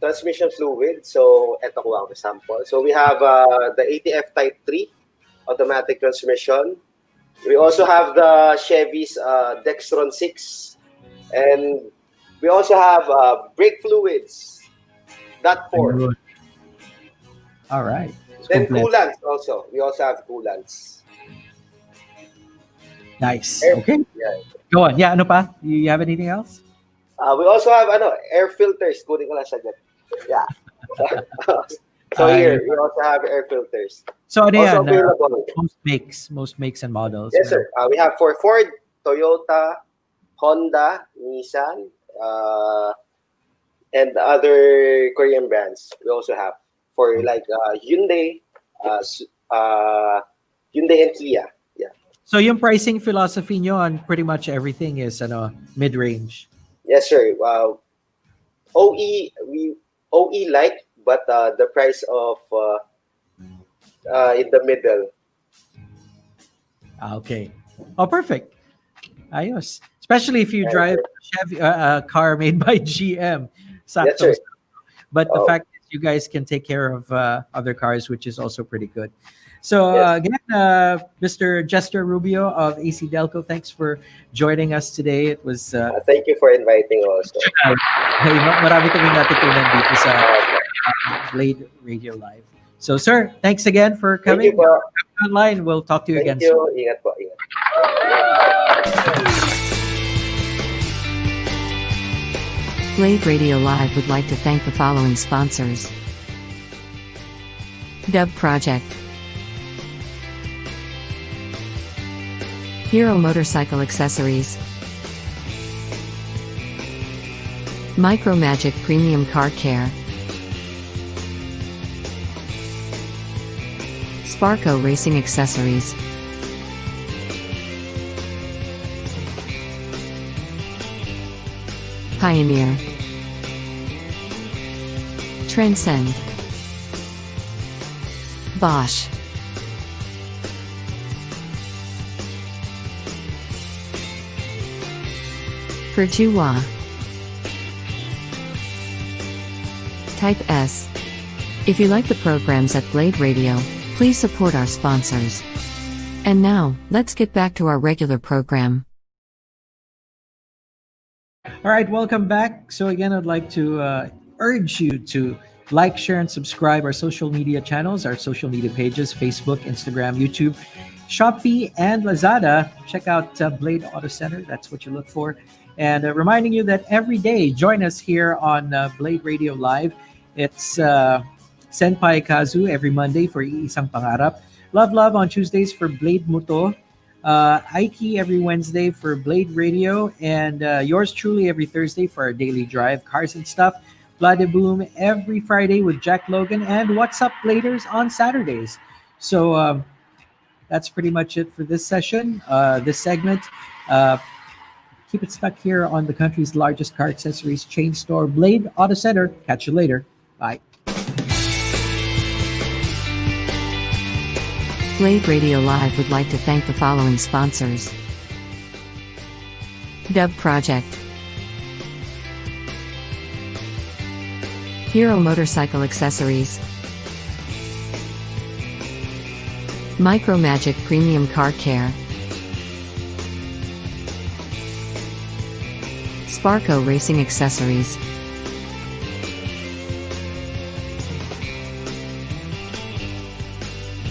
Speaker 9: transmission fluid. So, eto ko ang sample. So, we have the ATF Type 3 automatic transmission. We also have the Chevy's Dextron 6. And we also have brake fluids, .4.
Speaker 7: All right.
Speaker 9: Then coolants also. We also have coolants.
Speaker 7: Nice. Okay.
Speaker 9: Yeah.
Speaker 7: Go on. Yeah, ano pa? You have anything else?
Speaker 9: We also have air filters. Kunin ko lang siya. Yeah. So here, we also have air filters.
Speaker 7: So ano yan?
Speaker 9: Available.
Speaker 7: Most makes and models.
Speaker 9: Yes, sir. We have for Ford, Toyota, Honda, Nissan, and other Korean brands. We also have for like Hyundai, Hyundai and Kia. Yeah.
Speaker 7: So yung pricing philosophy nyo on pretty much everything is mid-range.
Speaker 9: Yes, sir. OE like, but the price of in the middle.
Speaker 7: Okay. Oh, perfect. Ayos. Especially if you drive a car made by GM.
Speaker 9: Yes, sir.
Speaker 7: But the fact that you guys can take care of other cars, which is also pretty good. So again, Mr. Jester Rubio of ACDelco, thanks for joining us today. It was
Speaker 9: thank you for inviting also.
Speaker 7: Marami kaming natutunan dito sa Blade Radio Live. So sir, thanks again for coming.
Speaker 9: Thank you po.
Speaker 7: Online. We'll talk to you again
Speaker 9: soon.
Speaker 7: Thank
Speaker 9: you. Ingat po. Ingat.
Speaker 4: Blade Radio Live would like to thank the following sponsors: Dub Project, Hero Motorcycle Accessories, Micromagic Premium Car Care, Sparco Racing Accessories, Pioneer, Transcend, Bosch, Perjua, Type S. If you like the programs at Blade Radio, please support our sponsors. And now, let's get back to our regular program.
Speaker 7: All right, welcome back. So again, I'd like to urge you to like, share, and subscribe our social media channels, our social media pages, Facebook, Instagram, YouTube, Shopee, and Lazada. Check out Blade Auto Center. That's what you look for. And reminding you that every day, join us here on Blade Radio Live. It's Senpai Kazu every Monday for Isang Pangarap. Love Love on Tuesdays for Blade Muto. Aiki every Wednesday for Blade Radio, and yours truly every Thursday for our daily drive, Cars and Stuff. Blade Boom every Friday with Jack Logan, and What's Up Bladers on Saturdays. So that's pretty much it for this session, this segment. Keep it stuck here on the country's largest car accessories chain store, Blade Auto Center. Catch you later. Bye.
Speaker 4: Blade Radio Live would like to thank the following sponsors: Dub Project, Hero Motorcycle Accessories, Micro Magic Premium Car Care, Sparco Racing Accessories,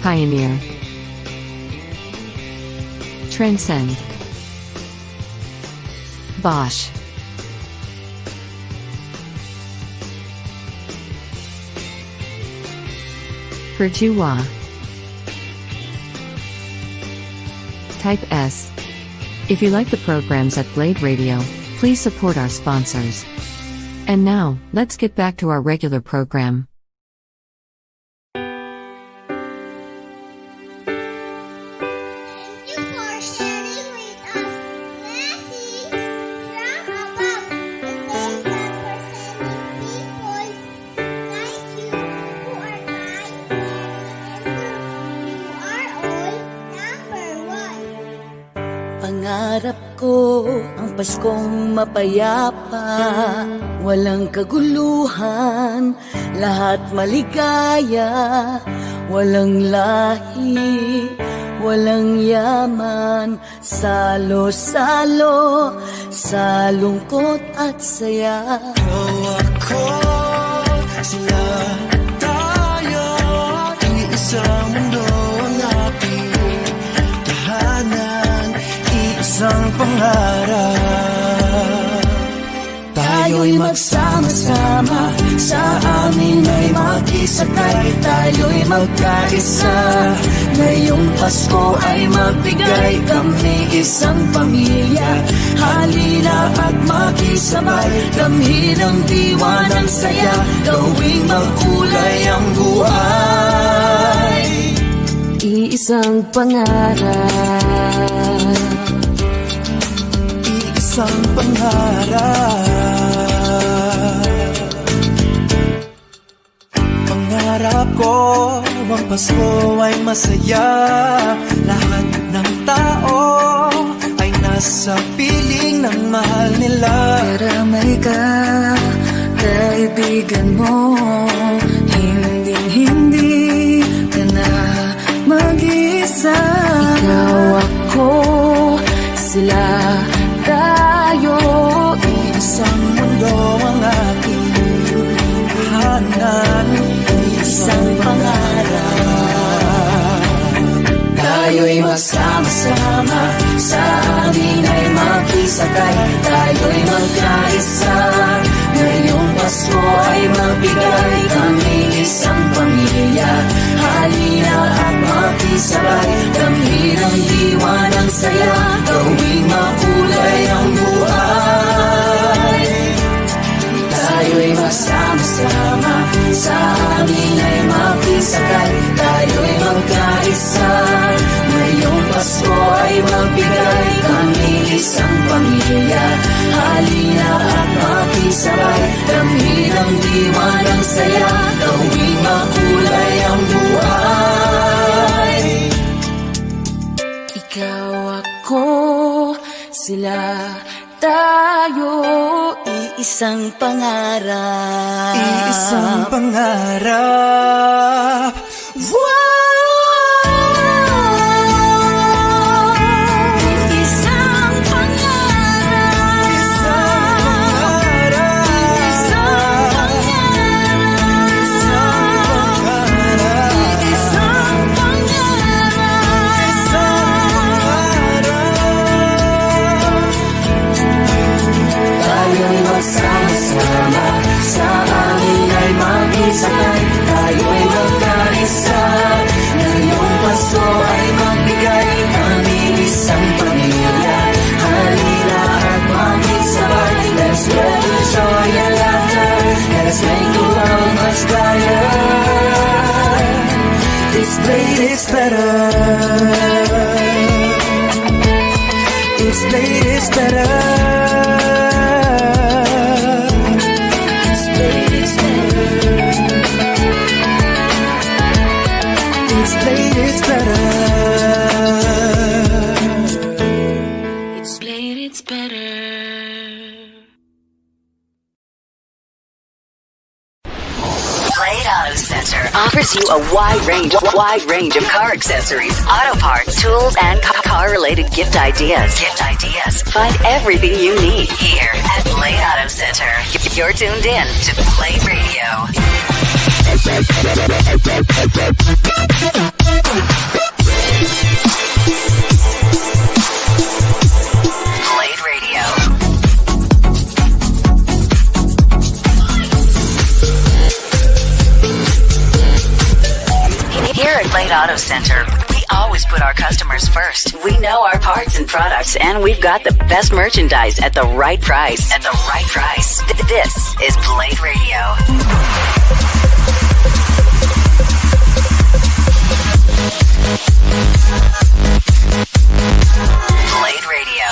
Speaker 4: Pioneer, Transcend, Bosch, Pertua, Type S. If you like the programs at Blade Radio, please support our sponsors. And now, let's get back to our regular program.
Speaker 1: Pangarap ko ang Paskong mapayapa, walang kaguluhan, lahat maligaya, walang lahi, walang yaman, salo-salo sa lungkot at saya.
Speaker 2: Ikaw ako, sila at tayo, iisang mundo ang ating tahanan, iisang pangarap. Tayo'y magsama-sama, sa amin ay makisakay, tayo'y magkaisa. Ngayong Pasko ay magbigay, kami isang pamilya. Halina at makisabay, damhin ang diwa ng saya, gawing magkulay ang buhay.
Speaker 1: Iisang pangarap,
Speaker 2: Iisang pangarap. Pangarap ko, ang Pasko ay masaya. Lahat ng tao ay nasa piling ng mahal nila.
Speaker 1: karamay ka, kaibigan mo, hinding-hindi ka na mag-isa. Ikaw ako, sila tayo,
Speaker 2: Isang mundo ang ating tahanan,
Speaker 1: isang pangarap.
Speaker 2: tayo'y magsama-sama, sa amin ay makisakay, tayo'y magkaisa. Ngayong Pasko ay magbigay, kami isang pamilya. Halina at makisabay, damhin ang diwa ng saya, gawing makulay ang buhay. Tayo'y magsama-sama, sa amin ay makisakay, tayo'y magkaisa. Ngayong Pasko ay magbigay, kami isang pamilya. Halina at makisabay, damhin ang diwa ng saya, gawing makulay ang buhay.
Speaker 1: Ikaw ako, sila tayo, iisang pangarap.
Speaker 2: Iisang pangarap.
Speaker 1: Isang pangarap.
Speaker 2: Isang Tayo'y magsama-sama, sa amin ay makisakay, tayo'y magkaisa. Ngayong Pasko ay magbigay, aming isang pamilya. Halina at makigsabay, let's spread the joy and laughter. Let's make the world much brighter. This blade is better. This blade is better. This blade is better. This blade is better. This blade is better.
Speaker 3: Blade Auto Center offers you a wide range of car accessories, auto parts, tools, and car-related gift ideas. Find everything you need here at Blade Auto Center. You're tuned in to Blade Radio. Blade Radio. Here at Blade Auto Center, we always put our customers first. We know our parts and products, and we've got the best merchandise at the right price. This is Blade Radio. Blade Radio.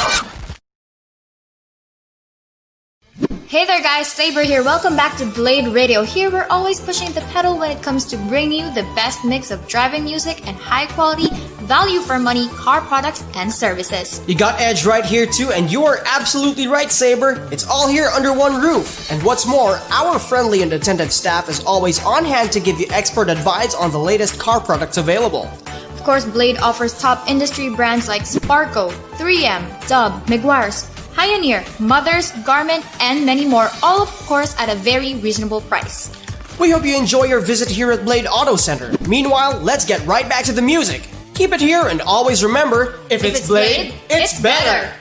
Speaker 5: Hey there guys, Saber here. Welcome back to Blade Radio. Here we're always pushing the pedal when it comes to bringing you the best mix of driving music and high quality, value for money car products and services.
Speaker 6: You got Edge right here too, and you are absolutely right, Saber. It's all here under one roof. And what's more, our friendly and attentive staff is always on hand to give you expert advice on the latest car products available.
Speaker 5: Of course, Blade offers top industry brands like Sparco, 3M, Dub, Meguiar's, Pioneer, Mothers, Garment, and many more, all of course at a very reasonable price.
Speaker 6: We hope you enjoy your visit here at Blade Auto Center. Meanwhile, let's get right back to the music. Keep it here and always remember, if it's Blade, it's better.